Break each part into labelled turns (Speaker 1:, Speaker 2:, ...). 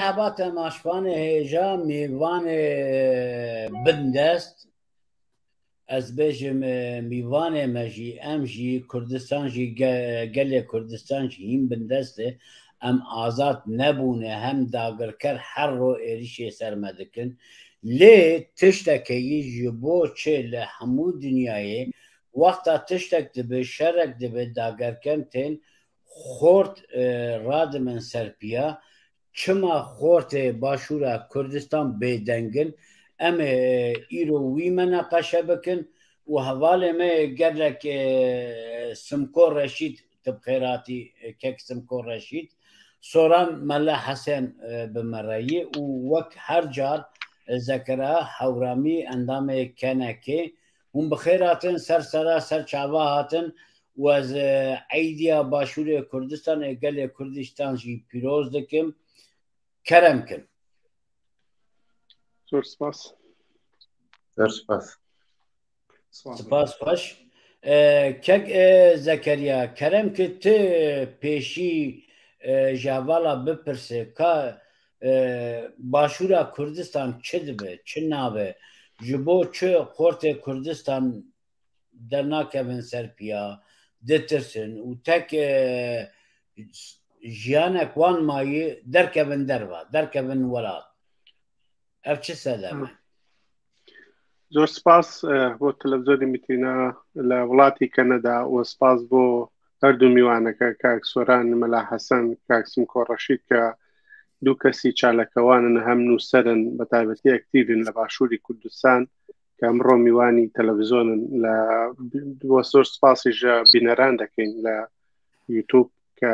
Speaker 1: مرحبا تماشوان هیجا میوان بندست از بجم میوان مجی ام جی کردستان جی گل کردستان جی هم بندسته ام آزاد نبونه هم داگرکر هر رو ایریش سرمدکن لی تشتکی جبو چه لحمو دنیای وقتا تشتک دبه شرک دبه داگرکن تین خورد راد من سرپیا چما خورت باشورا کردستان بیدنگن ام ایرو وی مناقشه بکن و حواله ما گرلک سمکور رشید تبخیراتی کک سمکور رشید سوران ملا حسن بمرایی و وک هر جار ذکره حورامی اندام کنکه هم بخیراتن سر چاواهاتن و از عیدیا باشور کردستان اگل کردستان جی پیروز دکم کرم کن.
Speaker 2: زور سپاس.
Speaker 1: سپاس باش. کک زکریا کرم که ته پیشی جوالا بپرسه که باشورا کردستان چه دبه چه نابه جبو چه خورت کردستان در ناکبن سرپیا دترسن و تک جیانک وان مایی درکبن دروا درکبن ولاد اف چه سلامه
Speaker 2: زور سپاس بو تلفزیونی میتینا لولاتی کانادا و سپاس بو هردو میوانەکە کاک سۆران مەلا حەسەن کاک سمکۆ ڕەشید کە دوو کەسی چالەکەوانن هەم نووسەرن بە تایبەتی ئەکتیڤن لە باشووری کوردستان کە ئەمڕۆ میوانی تەلەڤیزۆنن لە بۆ زۆر سپاسیش بینەران دەکەین لە یوتیوب کە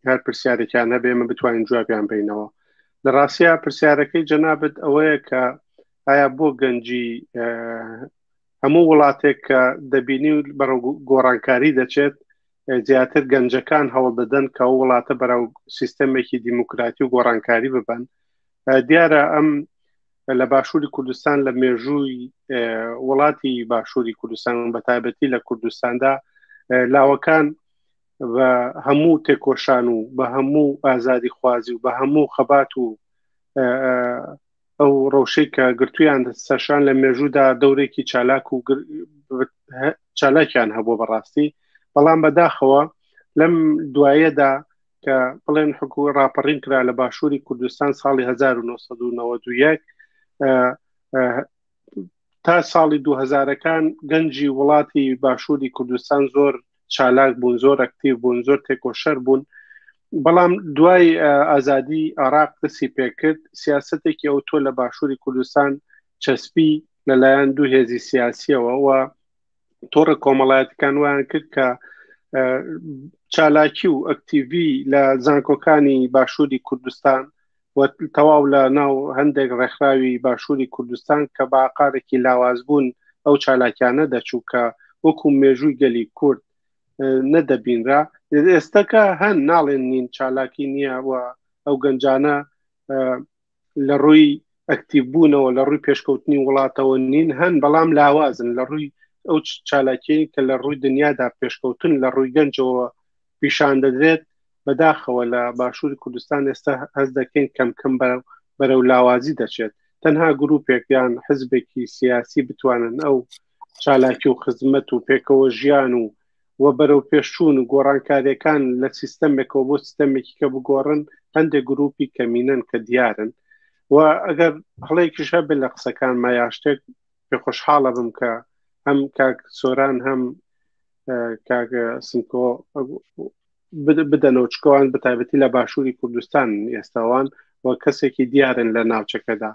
Speaker 2: هەر پرسیارێکیان هەبێ ئێمە بتوانین جوابیان بینەوە. لە ڕاستیە پرسیارەکەی جەنابەت ئەوەیە کە ئایا بۆ گەنجی هەموو وڵاتێک کە دەبینی بەرەو گۆڕانکاری دەچێت زیاتر گەنجەکان هەوڵ دەدەن کە ئەو وڵاتە بەرەو سیستەمێکی دیموکراتی و گۆڕانکاری ببن. دیارە ئەم لە باشووری کوردستان لە مێژووی وڵاتی باشووری کوردستان بە تایبەتی لە کوردستاندا لاوەکان بە هەموو تێکۆشان و بە هەموو ئازادی خوازی و بە هەموو خەبات و ئەو ڕەوشەی کە گرتویان سەرشان لە مێژوودا دەورێکی چالاک و چالاکیان هەبوو بەڕاستی. بەڵام بەداخەوە لەم دوایەدا کە بڵێن حکومەت ڕاپەڕین کرا لە باشووری کوردستان ساڵی 1991 تا ساڵی 2000ەکان گەنجی وڵاتی باشووری کوردستان زۆر چالاک بوون، زۆر ئەکتیڤ بوون، زۆر تێکۆشەر بوون. بەڵام دوای ئازادی عێراق دەستی پێکرد سیاسەتێکی ئەوتۆ لە باشووری کوردستان چەسپی لەلایەن دوو هێزی سیاسیەوە و تۆڕە کۆمەڵایەتەکان وایان کرد کە چالاکی و ئەکتیڤی لە زانکۆکانی باشووری کوردستان و تەواو لە ناو هەندێک ڕێکخراوی باشووری کوردستان کە باقارێکی لاوازبوون ئەو چالاکیانە دەچوو کە وەکو مێژووی گەلی کورد نەدەبینرا. ئێستاکە هەن ناڵێن نین چالاکی نییە و ئەو گەنجانە لە ڕووی ئەکتیڤبوونەوە لە ڕووی پێشکەوتنی وڵاتەوە نین هەن بەڵام لاوازن لە ڕووی ئەو چالاکی کە لە ڕووی دنیادا پێشکەوتن لە ڕووی گەنجەوە پیشان دەدرێت. بەداخەوە لە باشووری کوردستان ئێستا هەست دەکەین کەمکەم بەرەو لاوازی دەچێت. تەنها گروپێک یان حزبێکی سیاسی بتوانن ئەو چالاکی و خزمەت و پێکەوە ژیان و بەرەو پێشچوون و گۆڕانکاریەکان لە سیستەمێکەوە بۆ سیستەمێکی کە بگۆڕن هەندێک گروپی کەمینەن کە دیارن. و ئەگەر هەڵەیەکیش هەبێت لە قسەکان مایاشتێک پێ خۆشحاڵە بم کە هەم کاک سۆران هەم کاک سمکۆ بدەنەوە چکەوان بە تایبەتی لە باشووری کوردستان ئێستاوان و کەسێکی دیارن لە ناوچەکەدا.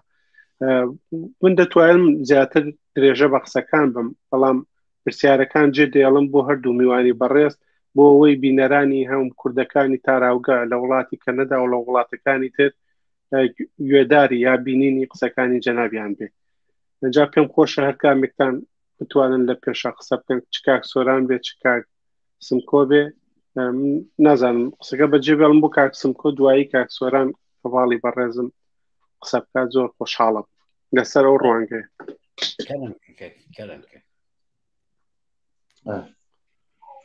Speaker 2: من دەتوانم زیاتر درێژە بە قسەکان بم بەڵام پرسیارەکان جێ دێڵم بۆ هەردوو میوانی بەڕێست بۆ ئەوەی بینەرانی هەم کوردەکانی تاراوگە لە وڵاتی کەنەدا و لە وڵاتەکانی تر گوێداری یا بینینی قسەکانی جەنابیان بێ. ئەجا پێم خۆشە هەر کامێکتان بتوانن لە پێشە قسە بکەن چ کاک سۆران بێ چ کاک سمکۆ بێ. نازانم قسەکە بەجێ بێڵم بۆ کاک سمکۆ دوایی کاک سۆران هەواڵی بەڕێزم قسە بکات زۆر خۆشحاڵم لەسەر ئەو ڕوانگەیە.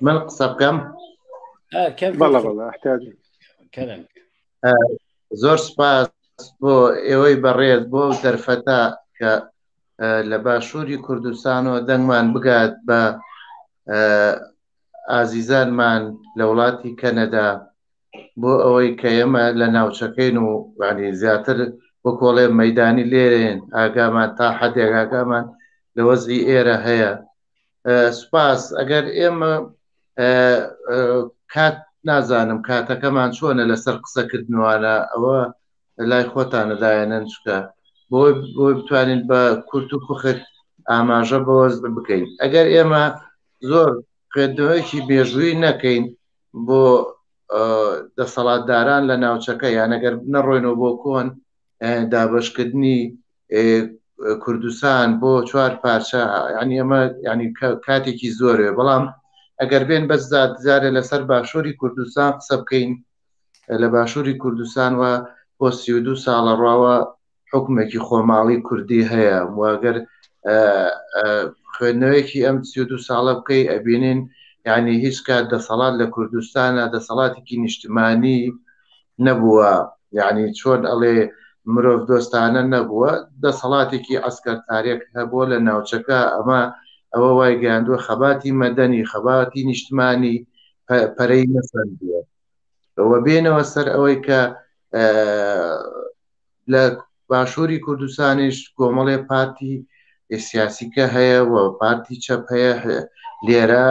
Speaker 3: من قسە بکەم؟
Speaker 2: بەڵێ احتیاجی
Speaker 3: زۆر سپاس بۆ ئێوەی بەڕێز بۆ دەرفەتا کە لە باشووری کوردستانەوە دەنگمان بگات بە ئازیزانمان لە وڵاتی کەنەدا بۆ ئەوەی کە ئێمە لە ناوچەکەین و ینی زیاتر بۆ کۆڵێ مەدانی لێرێن ئاگامان تا حدێک ئاگامان لە وەزی ئێرە هەیە. سوپاس. ئەگەر ئێمە کات نازانم کاتەکەمان چۆنە لەسەر قسەکردنوانە ئەوە لای خۆتانەدایەنەن چکە بۆی بتوانین بە کورت و کوخت ئاماژە بەوەز بکەین. ئەگەر ئێمە زۆر خوێندنەوەیەکی بێژووی نەکەین بۆ دەسەڵاتداران لە ناوچەکە یان ئەگەر نەڕۆینەوە بۆ کۆن دابەشکردنی کوردستان بۆ 4 پارچە ینی ئەمە ینی کاتێکی زۆرێ، بەڵام ئەگەر بێن بەزارێ لەسەر باشووری کوردستان قسە بکەین لە باشووری کوردستان وە بۆ 32 ساڵە ڕاوە حکومێکی خۆماڵی کوردی هەیە واگەر خوێندنەوەیەکی ئەم 32 ساڵە بکەی ئەبینین ینی هیچ کات دەسەڵات لە کوردستانە دەسەڵاتێکی نیشتمانی نەبووە، یعنی چۆن ئەڵێ مرۆڤ دۆستانە نەبووە، دەسەڵاتێکی عسکەرتارێک هەبووە لە ناوچەکە. ئەوە وای گەیاندووە خەباتی مەدەنی خەباتی نیشتمانی پەرەی نەسەندووە. ئەوە بێنەوە سەر ئەوەی کە لە باشووری کوردستانیش کۆمەڵێ پارتی سیاسیکە هەیە و پارتی چەپ هەیە لێرە،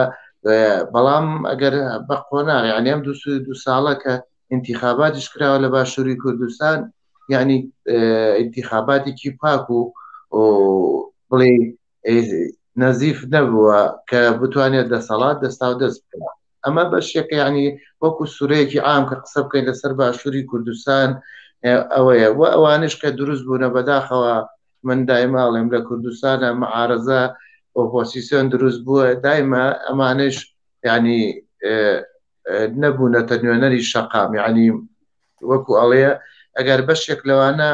Speaker 3: بەڵام ئەگەر بە قۆناغ یعنی ئەم 22 ساڵە کە انتخاباتیش کراوە لە باشووری کوردستان یعنی انتخاباتێکی پاک و بڵێ نەزیف نەبووە کە بتوانێت دەسەڵات دەستا و دەست بکە. ئەمە بەشێکە ینی وەکو سوورەیەکی عام کە قسە بکەین لەسەر باشووری کوردستان ئەوەیە و ئەوانش کە دروست بوونە بەداخەوە. من دایماڵێم لە کوردستانە مەعارەزە ئۆپۆسیسیۆن دروست بووە، دایمە ئەمانش ینی نەبوونەتە نوێنەری شەقام، یعنی وەکو ئەڵەیە ئەگەر بەشێک لەوانە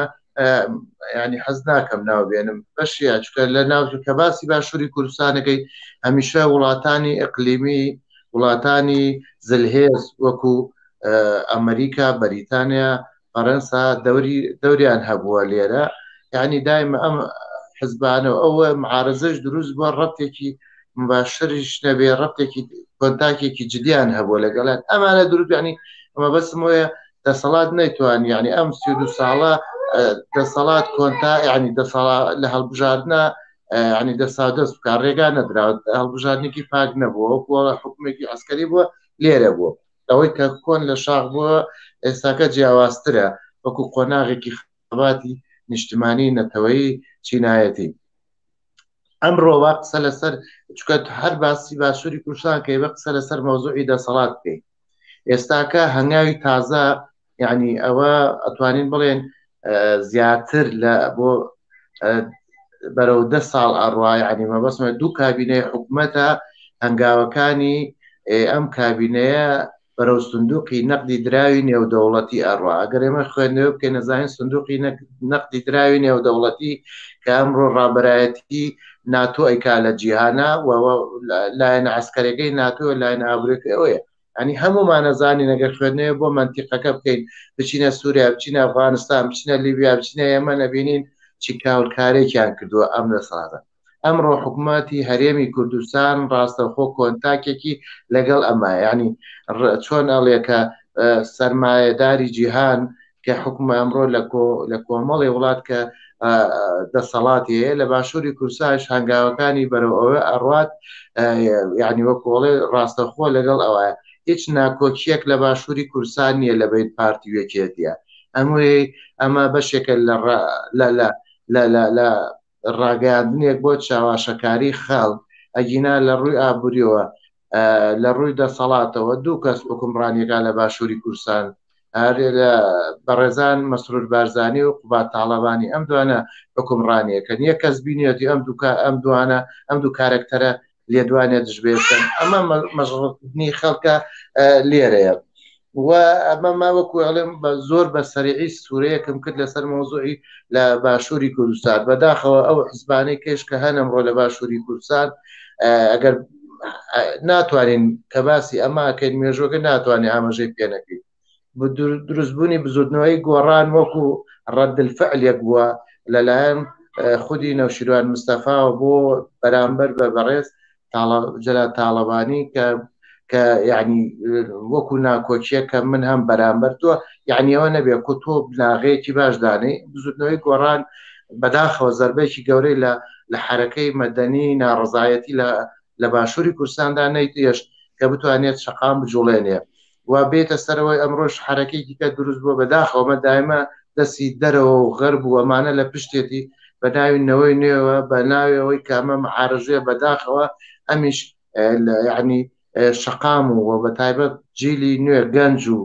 Speaker 3: ینی حەز ناکەم ناو بێنم بەشیە چکە لە ناو کە باسی باشووری کوردستانەکەی هەمیشە وڵاتانی ئەقلیمی وڵاتانی زلهێز وەکو ئەمریکا بەریتانیا فەرەنسا دەوریان هەبووە لێرە، یعنی دایمە ئەم حزبانە ئەوە معارەزەش دروست بووە ڕەتێکی مباشریش نەبێ ڕەتێکی کۆنتاکێکی جدیان هەبووە لەگەڵان ئەمانە دروست، ینی ئەمە بەسم وەیە دەسەڵات نەیتوان ینی ئەم 32 ساڵە دەسەڵات کۆنتا ینی دەسەڵات لە هەڵبژاردنە ینی دەسا دەست بکە ڕێگا نەدراوە، هەڵبژاردنێکی پاک نەبووە وەکوڵە حکومێکی عسکەری بووە لێرە بووە. ئەوەی کە کۆن لە شاخ بووە ئێستاکە جیاوازترە وەکو قۆناغێکی خەباتی نیشتمانی نەتەوەی چینایەتی. ئەمڕۆ وا قسە لەسەر چکە هەر باسی باشووری کوردستان کە بە قسە لەسەر مەوزوعی دەسەڵات بکەین. ئێستاکە هەنگاوی تازە یعنی ئەوە ئەتوانین بڵێن زیاتر لە بۆ بەرەو 10 ساڵ ئەڕوا، ینی مەبەستمە 2 کابینەی حکوومەتە هەنگاوەکانی ئەم کابینەیە بەرەو سندوقی نەقدی دراوی نێودەوڵەتی ئەڕوا. ئەگەر ئێمە خوێندنەوە بکەین نەزانین سندوقی نەقدی دراوی نێودەوڵەتی کە ئەمڕۆ ڕابەرایەتی ناتۆ ئەیکا لە جیهانە و لایەنە عسکەرەکەی ناتۆ لایەنە ئابوورەکە ئەوەیە، ینی هەمومان نەزانین ئەگەر خوێندنەوە بۆ منتیقەکە بکەین بچینە سووریا بچینە ئەفغانستان بچینە لیبیا بچینە ئێمە نەبینین چی کاولکارێکیان کردووە ئەم دەسەڵاتە. ئەمڕۆ حکوومەتی هەرێمی کوردستان ڕاستەخۆ کۆنتاکێکی لەگەڵ ئەمە، ینی چۆن ئەڵێکە سەرمایەداری جیهان کە حکومە ئەمڕۆ لە کۆمەڵی وڵات کە دەسەڵاتی هەیە لە باشووری کوردستانش هەنگاوەکانی بەرەو ئەوە ئەڕوات، ینی وەکۆڵێ ڕاستەخۆ لەگەڵ ئەوەیە هیچ ناکۆکیەک لە باشووری کوردستان نیە لە بین پارتی وێکێتیە. ئەمە بەشێکە لە ڕاگەاندنێک بۆ چاواشەکاری خەڵک ئەگینا لە ڕووی ئابوووریەوە لە ڕووی دەسەڵاتەوە 2 کەس حکومڕانیەکە لە باشووری کوردستان بەڕێزان مەسرور بارزانی و قوبات تاڵەبانی ئەم دوانە حکومڕانیەکەن یەک کەس بینێتی ئەم دوو کارکتەرە لێدوانێ دژبێتن. ئەمە مەژڕنی خەڵکە لێرەیە و ئەمە ماوەکو ئەڵێم بە زۆر بە سەریعی سوورەیەکم کرد لەسەر مۆزوعی لە باشووری کوردستان بەداخەوە ئەو حزبانەی کێش کە هەن ئەمڕۆ لە باشووری کوردستان ئەگەر ناتوانین کە باسی ئەماکەین مێژۆکە ناتوانێت ئاماژەی پێنەکەین دروستبوونی بزودنەوەی گۆڕان وەکو ڕەد الفعل یەک بووە لەلایەن خودی نەوشیروان مستەفا بۆ بەرامبەر بە بەڕێز جەلال تاڵەبانی کە یعنی وەکو ناکۆچیە کە من هەم بەرامبەر تۆ یعنی ئەوە نەبێ کو تۆ بناغەیەکی باش دانەی بزودنەوەی گۆڕان بەداخەوە زەربەیەکی گەورەی لە حرەکەی مەدەنی ناڕزایەتی لە باشووری کوردستاندا نەیتێشت کە بتوانێت شەقام بجوڵێنێ و بێتە سەرەوەی ئەمڕۆژ حرەکەیکی کە دروست بووە بەداخەوە دائما دەستی دەرەوە و غەرب و ئەمانە لە پشتێتی بە ناوینەوەی نوێوە بە ناویەوەی کامە معارژێ بەداخەوە ئەمیش یعنی شەقام و بە تایبەت جیلی نوێ گەنج و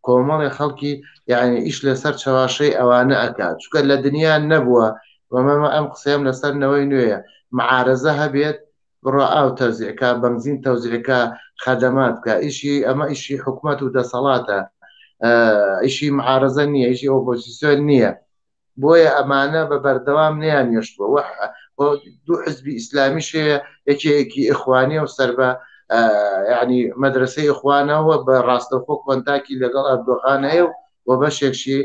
Speaker 3: کۆمەڵی خەڵکی یعنی ئیش لەسەر چاواشەی ئەوانە ئەکات چونکە لە دنیا نەبووە ومەمە ئەم قسەم لەسەرنەوەی نوێیە معارەزە هەبێت بڕۆ ئاو تەوزیعکە بنزین تەوزیعکە خەدەمات بکە ئیشی ئەمە ئیشی حکوومەت و دەسەڵاتە ئیشی معارەزە نییە ئیشی ئۆپۆزیسیۆن نییە بۆیە ئەمانە بە بەردەوام نەیان هێشتووە دوو حزبی ئیسلامیشەیە یەکێکی ئیخوانی و سەر بە یعنی مەدرسەی ئیخوانەوە بە ڕاستەوخۆ کۆنتاکی لەگەڵ ئەردۆغان هەیە و بەشێکشی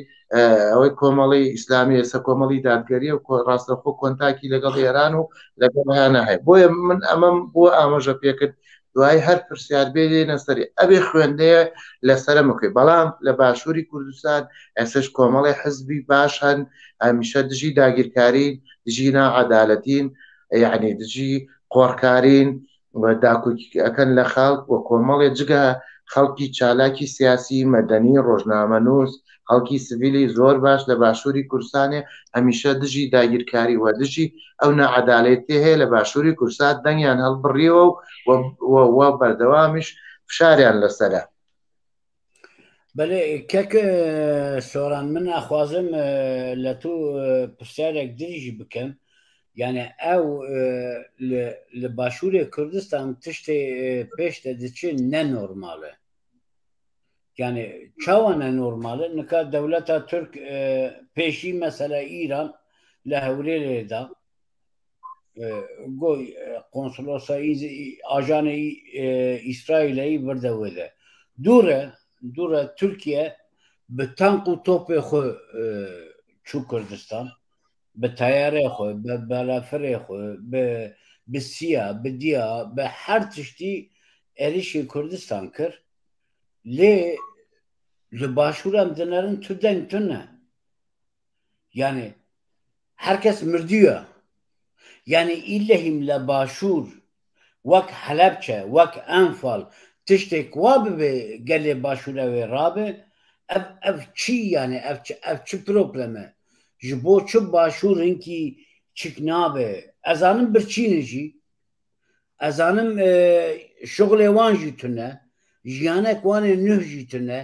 Speaker 3: ئەوەی کۆمەڵی ئیسلامی ئێستا کۆمەڵی دادگەری و ڕاستەوخۆ کۆنتاکی لەگەڵ ئێران و لەگەڵیانە هەیە بۆیە من ئەمەم بۆ ئاماژە پێکرد دوای هەر پرسیار بێنە سەری ئەبێ خوێندەیە لەسرە مکەی بەڵام لە باشووری کوردستان ئێسش کۆمەڵی حزبی باش هەن هەمیشە دژی داگیرکاری دژی ناعەدالەتین یعنی دژی قۆڕکارین داکوکەکەن لە خەڵک و کۆمەڵێ جگە خەڵکی چالاکی سیاسی مەدەنی ڕۆژنامەنووس خەڵکی سڤیلی زۆر باش لە باشووری کوردستانێ هەمیشە دژی داگیرکاری و دژی ئەو نەعەدالەتی هەیە لە باشووری کوردستان دەنگیان هەڵبڕیەوە و بەردەوامیش فشاریان لەسەرە.
Speaker 1: بەێ کەک سۆران من ئاخوازم لە تو پرسیارێک دریژی بکەم یعنی ئەو لە باشووری کوردستان تشتێ پێشتە دچێت نەنۆرمالە یعنی چاوانە نۆرمالە نکات دەولەتە تورک پێشی مەسەلە ئیران لە هەورێدا گۆی قۆنسڵۆسە ئاژانەی ئیسرائیلەی بردەوەدە دوورە تورکیە بە تانق و تۆپێ خۆ چوو کوردستان بە تایارێ خۆ بە بەلافرێ خۆ بە سیا بدیا بە هەر تشتی ئێریشی کوردستان کرد لێ لە باشوورم دنەرن تو دەنگ تونە یعنی هەرکەس مردووە یعنی ئیلەهیم لە باشوور وەک حەلەبچە وەک ئەنفاڵ تشتێک وا ببێ گەلێ باشوورەوێ ڕابێ ئەف چی یعنی ئەف چ پرۆبلەمە ji bo çi başûrinkî çik nabe ezanim birçîne jî ezanim şoxlê wan jî tune jiyanek wanê nûh jî tune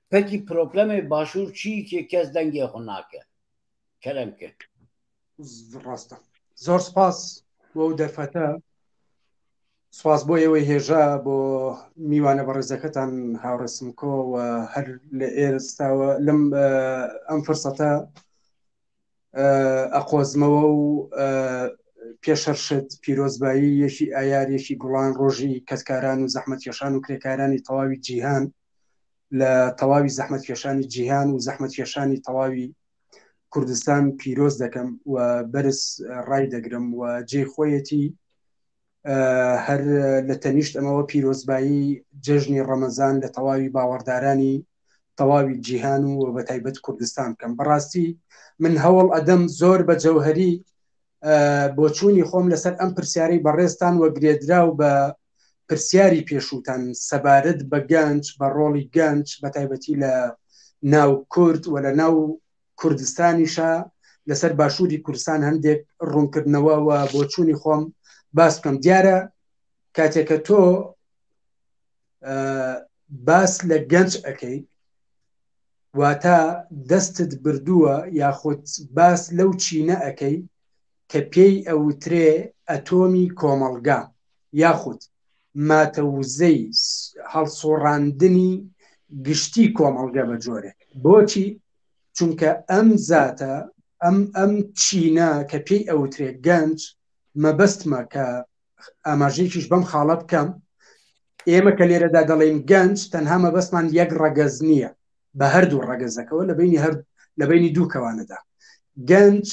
Speaker 1: pekî problemê başûr çi ki kes dengê xwe nake keremke
Speaker 4: ڕاستە زۆر سپاس بۆ ئەو دەرفەتە سپاس بۆ ئێوەی هێژا بۆ میوانە بەڕێزەکەتان هاوڕێسمکۆ و هەر لە ئێستاوە لەم ئەم فرسەتە ئەقۆزمەوە و پێشەرشت پیرۆزبایی یەکی ئایار یەکی گوڵان ڕۆژی کەسکاران و زەحمەتکێشان و کرێکارانی تەواوی جیهان لە تەواوی زەحمەتکێشانی جیهان و زەحمەتکێشانی تەواوی کوردستان پیرۆز دەکەم و بەرز ڕای دەگرم و جێی خۆیەتی هەر لە تەنیشت ئەمەوە پیرۆزبایی جەژنی ڕەمەزان لە تەواوی باوەڕدارانی تەواوی جیهان و بە تایبەت کوردستان بکەم. بەڕاستی من هەوڵ ئەدەم زۆر بە جەوهەری بۆ چوونی خۆم لەسەر ئەم پرسیارەی بەڕێستان وە گرێدرا و بە پرسیاری پێشووتان سەبارەت بە گەنج بە ڕۆڵی گەنج بە تایبەتی لە ناو کورد و لە ناو کوردستانیشە لەسەر باشووری کوردستان هەندێک ڕوونکردنەوە و بۆ چوونی خۆم باس بکەم. دیارە کاتێکە تۆ باس لە گەنج ئەەکەی واتە دەستت بردووە یاخود باس لەو چینە ئەەکەی کە پێی ئەوترێ ئەتۆمی کۆمەڵگا یاخود ماتەوزەی هەڵسۆڕاندنی گشتی کۆمەڵگە بە جۆرێک. بۆچی؟ چونکە ئەم زاتە ئەم چینە کە پێی ئەوترێ گەنج مەبەستمە کە ئاماژەیەکیش بەم خاڵە بکەم. ئێمە کە لێرەدا دەڵێن گەنج تەنها مەبەستمان یەک ڕەگەز نییە بە هەردوو ڕەگەزەکەەوە لە بینی دوو کەوانەدا. گەنج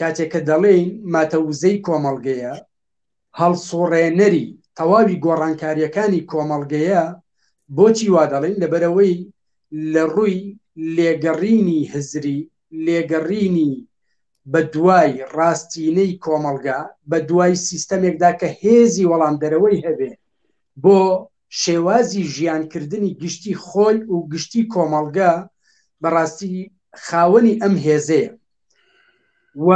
Speaker 4: کاتێککە دەڵێن ماتەوزەی کۆمەڵگەیە هەڵسۆڕێنەری تەواوی گۆڕانکاریەکانی کۆمەڵگەیە بۆچی وا دەڵێن لەبەرەوەی لە ڕووی لێگەڕینی هزری لێگەڕینی بە دوای ڕاستینەی کۆمەڵگا بە دوای سیستەمێکدا کە هێزی وەڵامدەرەوەی هەبێ بۆ شێوازی ژیانکردنی گشتی خۆی و گشتی کۆمەڵگا بەڕاستی خاوەنی ئەم هێزەیە و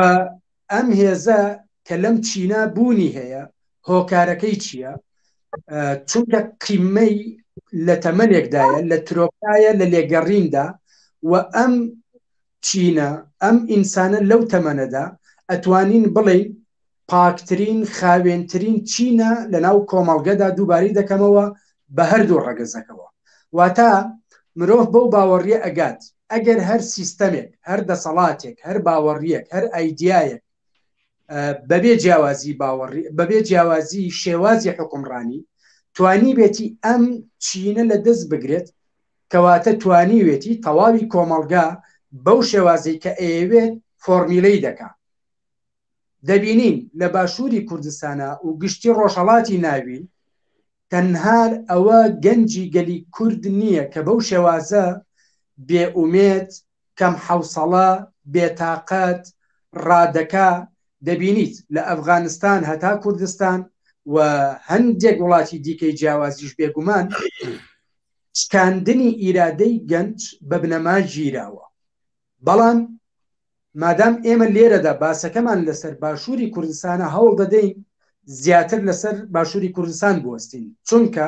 Speaker 4: ئەم هێزە کە لەم چینە بوونی هەیە هۆکارەکەی چییە؟ چونکە قیمەی لە تەمەنێکدایە لە ترۆکایە لە لێگەڕیندا و ئەم چینە ئەم ئینسانە لەو تەمەنەدا ئەتوانین بڵێن پاکترین خاوێنترین چینە لە ناو کۆمەڵگەدا دووباری دەکەمەوە بە هەردوو ڕەگەزەکەەوە. واتە مرۆڤ بەو باوەڕیە ئەگات ئەگەر هەر سیستەمێک هەر دەسەڵاتێک هەر باوەڕیەک هەر ئایدایەک بەبێ جیاوازی باوەڕی بەبێ جیاوازی شێوازی حکومڕانی توانی بێتی ئەم چینە لە دەست بگرێت کەواتە توانی وێتی تەواوی کۆمەڵگا بەو شێوازەی کە ئەیەوێت فۆرمیلەی دەکا. دەبینین لە باشووری کوردستانە و گشتی ڕۆژهەڵاتی ناوین تەنها ئەوە گەنجی گەلی کورد نییە کە بەو شێوازە بێئومێت کەم حەوسەڵە بێتاقەت ڕادەکا. دەبینیت لە ئەفغانستان هەتا کوردستان و هەندێک وڵاتی دیکەی جیاوازیش بێگومان چکاندنی ئیرادەی گەنج بە بنەما ژیراوە. بەڵام مادام ئێمە لێرەدا باسەکەمان لەسەر باشووری کوردستانە هەوڵ دەدەین زیاتر لەسەر باشووری کوردستان بوەستین، چونکە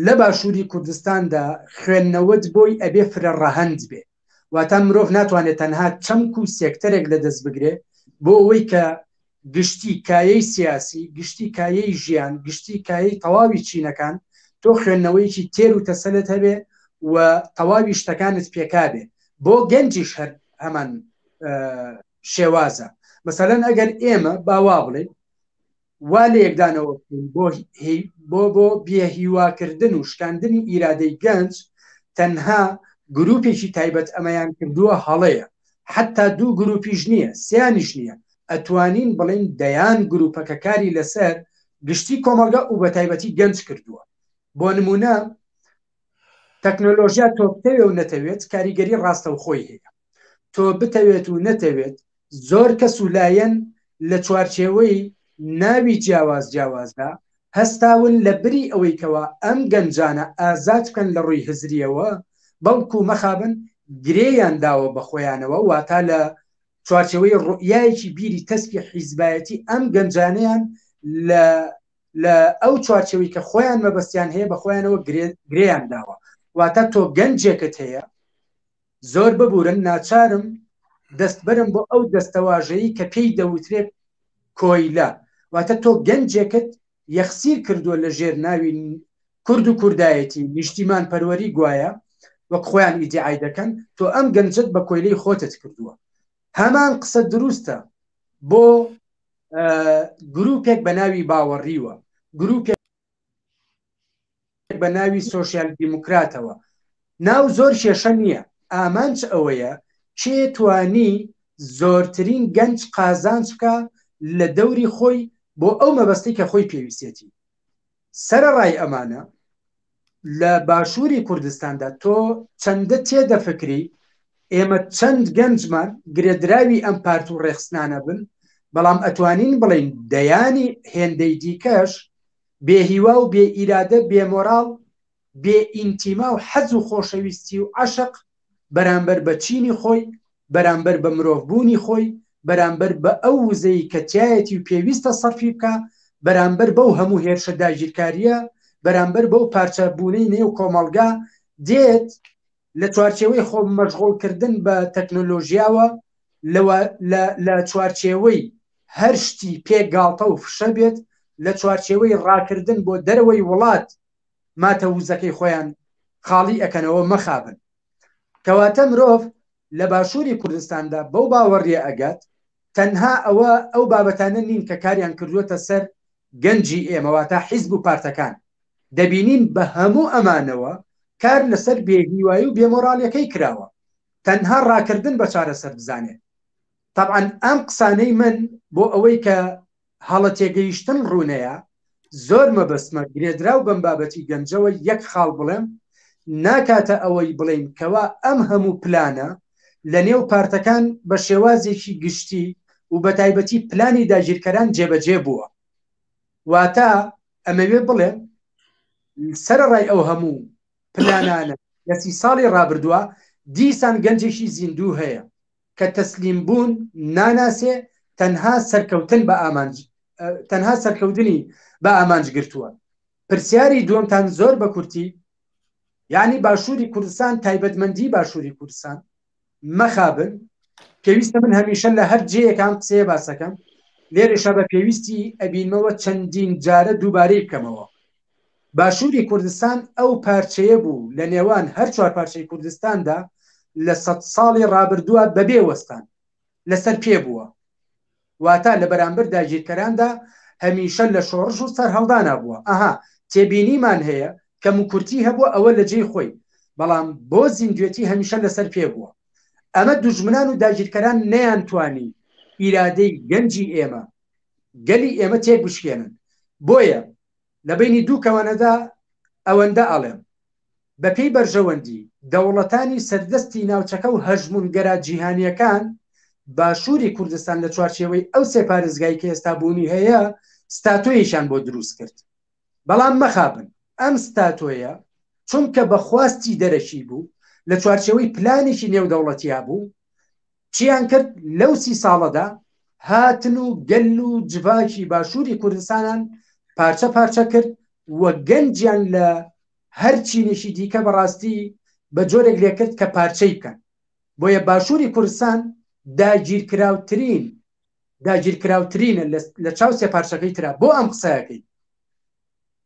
Speaker 4: لە باشووری کوردستاندا خوێندنەوەت بۆی ئەبێ فرە ڕەهەند بێ. واتە مرۆڤ ناتوانێت تەنها چەمک و سێکتەرێک لە دەست بگرێ بۆ ئەوەی کە گشتی کایەی سیاسی گشتی کایەی ژیان گشتی کایەی تەواوی چینەکان تۆ خوێندنەوەیکی تێر و تەسەلت هەبێ و تەواوی شتەکانت پێکابێ. بۆ گەنجیش هەر هەمان شێوازە. مەسەلەن ئەگەر ئێمە باوا بڵێ وا لە یەکدانەوە بۆ بێهیواکردن و شکاندنی ئیرادەی گەنج تەنها گروپێکی تایبەت ئەمەیان کردووە هەڵەیە، حتا دوو گروپیش نییە سیانیش نییە، ئەتوانین بڵێن دەیان گروپەکە کاری لەسەر گشتی کۆمەڵگا و بە تایبەتی گەنج کردووە. بۆ نمونە تەکنۆلۆژیا تۆ بتەوێت و نەتەوێت کاریگەری ڕاستە و خۆی هەیە، تۆ بتەوێت و نەتەوێت زۆر کەس و لایەن لە چوارچێوەی ناوی جیاوازدا هەستاون لە بری ئەوەی کەوە ئەم گەنجانە ئازاد بکەن لە ڕووی هزریەوە بەڵکو مەخابن گرێیان داوە بە خۆیانەوە واتە لە چوارچەوەی ڕوئیایەکی بیری تەسبی حیزبایەتی ئەم گەنجانەیان لە ئەو چوارچەوەی کە خۆیان مەبەستیان هەیە بە خۆیانەوە گرێیان داوە. واتە تۆ گەنجێکت هەیە زۆر ببورن ناچارم دەستبەرم بۆ ئەو دەستەواژەیی کە پێی دەوترێت کۆیلە. واتە تۆ گەنجێکت یەخسیر کردووە لە ژێر ناوی کورد و کوردایەتی نیشتیمان پەروەری گوایە وەک خۆیان ئیدعای دەکەن، تۆ ئەم گەنجت بە کۆیلەی خۆتت کردووە. هەمان قسە دروستە بۆ گروپێک بە ناوی باوەڕیوە، گروپێک بە ناوی سۆشیال دیموکراتەوە. ناو زۆر شێشە نییە، ئامانج ئەوەیە کێ توانی زۆرترین گەنج قازانج بکە لە دەوری خۆی بۆ ئەو مەبەستی کە خۆی پێویستێتی. سەرەڕای ئەمانە لە باشووری کوردستاندا تۆ چەندە تێدەفکری ئێمە چەند گەنجمان گرێدراوی ئەم پارت و ڕێخستانە بن، بەڵام ئەتوانین بڵین دەیانی هێندەی دیکەش بێهیوا و بێ ئیرادە بێمۆراڵ بێ ئینتیما و حەز و خۆشەویستی و عەشق بەرامبەر بە چینی خۆی، بەرامبەر بە مرۆڤبوونی خۆی، بەرامبەر بە ئەو وزەی کە تایەتی و پێویستە سەرفی بکە، بەرامبەر بەو هەموو هێرشە داگیرکاریە، بەرامبەر بەو پارچەبوونەی نێو کۆمەڵگا دێت لە چوارچێوەی خۆ مەشغوڵکردن بە تەکنۆلۆژیاوە لە چوارچێوەی هەر شتی پێگاڵتە و فشە بێت، لە چوارچێوەی ڕاکردن بۆ دەرەوەی وڵات ماتە وزەکەی خۆیان خاڵی ئەکەنەوە مەخابن. کەواتە مرۆڤ لە باشووری کوردستاندا بەو باوەڕیە ئەگات تەنها ئەوە ئەو بابەتانە نین کە کاریان کردووەتە سەر گەنجی ئێمەواتە حیزب و پارتەکان. دەبینین بە هەموو ئەمانەوە کار لەسەر بێهیوایی و بێمۆراڵیەکەی کراوە تەنها ڕاکردن بە چارەسەر بزانێت. طبعا ئەم قسانەی من بۆ ئەوەی کە هەڵە تێگەیشتن ڕوونەیە زۆر مەبەستمە گرێدراو بەم بابەتی گەنجەوە یەک خاڵ بڵێم ناکاتە ئەوەی بڵێم کەوا ئەم هەموو پلانە لە نێو پارتەکان بە شێوازێکی گشتی و بە تایبەتی پلانی داگیرکەران جێبەجێ بووە. واتە ئەمەوێ بڵێم سەرڕای ئەو هەموو پلانانە لە 30 ساڵی ڕابردووە دیسان گەنجێکی زیندوو هەیە کە تەسلیم بوون ناناسێ تەنها سەرکەوتنی بە ئامانج گرتووە. پرسیاری دووەمتان زۆر بە کورتی، یعنی باشووری کوردستان تایبەتمەندی باشووری کوردستان مەخابن. پێویستە من هەمیشە لە هەر جەیەکان قسەیە باسەکەم لێرەشە بە پێویستی ئەبینمەوە چەندین جارە دووبارەی بکەمەوە. باشووری کوردستان ئەو پارچەیە بوو لە نێوان هەر 4 پارچەی کوردستاندا لە 100 ساڵی ڕابردووە بەبێ وەستان لەسەر پێ بووە. واتە لە بەرامبەر داگیرکەراندا هەمیشە لە شۆڕش و سەر هەڵدانا بووە. ئەها تێبینیمان هەیە کە موکورتی هەبووە ئەوە لە جێی خۆی، بەڵام بۆ زیندوێتی هەمیشە لەسەر پێ بووە. ئەمە دوژمنان و داگیرکەران نەیانتوانی ئیرادەی گەنجی ئێمە گەلی ئێمە تێک بشکێنن. بۆیە لە بینی دوو کەوانەدا ئەوەندە ئەڵێم بە پێی بەرژەوەندی دەوڵەتانی سەردەستی ناوچەکە و هەژمونگەرە جیهانیەکان باشووری کوردستان لە چوارچێوەی ئەو سێ پارێزگای کە ئێستا بوونی هەیە ستاتۆیەشان بۆ دروست کرد. بەڵام مەخابن ئەم ستاتۆیە چونکە بەخواستی دەرەکی بوو لە چوارچێوەی پلانێکی نێودەوڵەتیا بوو چیان کرد لەو 30 ساڵەدا هاتن و گەل و جڤاکی باشووری کوردستانان پارچە پارچە کرد وە گەنجیان لە هەر چینێکی دیکە بەڕاستی بە جۆرێک لێ کرد کە پارچەی بکەن. بۆیە باشووری کوردستان داگیرکراوترینە لە چاو سێ پارچەکەی ترا. بۆ ئەم قسەیەکەی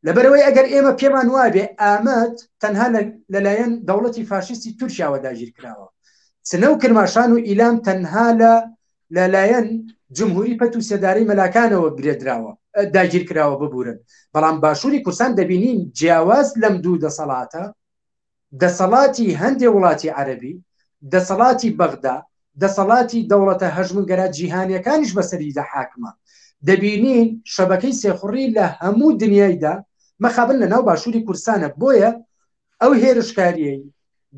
Speaker 4: لەبەرەوەی ئەگەر ئێمە پێمان وابێ ئامەد تەنها لەلایەن دەوڵەتی فاشیستی تورکیاوە داگیرکراوە، چنە و کرماشان و ئیلام تەنها لەلایەن جمهوری پەت و سێدارەی مەلاکانەوە گرێدراوە داگیرکراوە ببورن. بەڵام باشووری کوردستان دەبینین جیاواز لەم دوو دەسەڵاتە دەسەڵاتی هەندێک وڵاتی عەرەبی، دەسەڵاتی بەغدا، دەسەڵاتی دەوڵەتە هەژمونگەرە جیهانیەکانیش بەسەریدا حاکمە. دەبینین شەبەکەی سێخوڕی لە هەموو دنیایدا مەخابن لە ناو باشووری کوردستانە. بۆیە ئەو هێرشکاریەی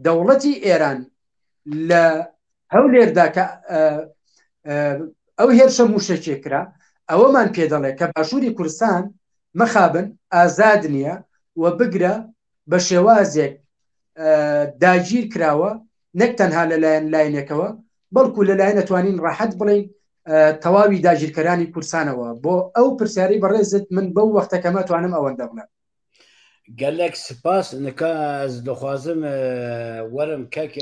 Speaker 4: دەوڵەتی ئێران لە هەولێردا کە ئەو هێرشە موشەکێ کرا ئەوەمان پێ دەڵێ کە باشووری کوردستان مەخابن ئازاد نییە و بگرە بە شێوازێک داگیر کراوە نەک تەنها لەلایەن لاینێکەوە بەڵکو لەلایەن ئەتوانین ڕاحەت بڵین تەواوی داگیرکەرانی کوردستانەوە. بۆ ئەو پرسیاری بەڕێزت من بەو وەختەکەمە توانم ئەوەندە بڵێم.
Speaker 1: گەلێک سپاس نکە ئەس دەخوازم وەرم کەک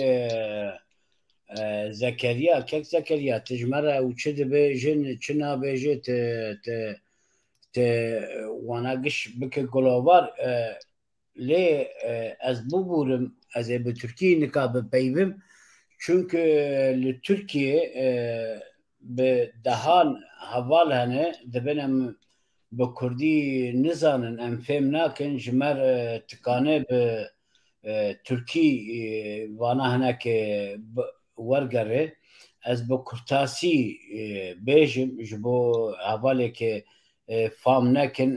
Speaker 1: زەکەریا کەک زەکەریا تژمەرە و چ دەبێژن چ نابێژێت واناگەش بکە گۆڵۆڤار لێ ئەس ببوورم ئەزێ بە تورکی نکا بپەیوم چونکە لە تورکیە بە دەهان هەڤاڵ هەنێ دەبێن ئەم بە کوردی نزانن ئەم فێم ناکەن ژمەر تکانێ بە تورکی وانە هەنەکێ وەرگەڕێ ئەس بە کورتاسی بێژم ji بۆ هەڤالێکێ فام نەکن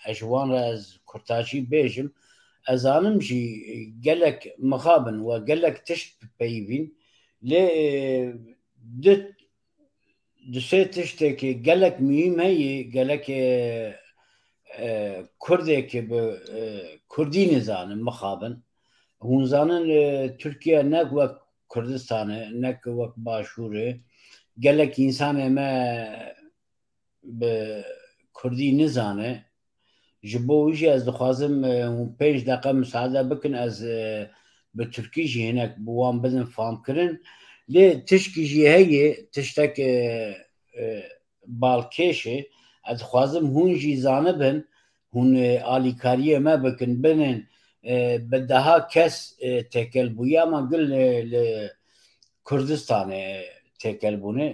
Speaker 1: ئەژوان را ئەز کورتاژی بێژم ئەزانم ژی gelek mixabin we gelek tişt bipeyivîn lê di sê tiştekî gelek mühim heye gelekê Kurdekî bi Kurdî nizanin mixabin hûn zanin Tirkiye nek wek Kurdistanê nek wek başûrê gelek însanê me bi Kurdî nizane ji bo wî jî ez dixwazim hûn 5 deqe misade bikin ez bi Tirkî jî hinek bi wan bidin famkirin lê tişkî jî heye tiştek balkêşê ez dixwazim hûn jî zanibin hûn alîkariyê me bikin binin bi deha kes têkelbûye ma gil li Kurdistanê têkelbûnê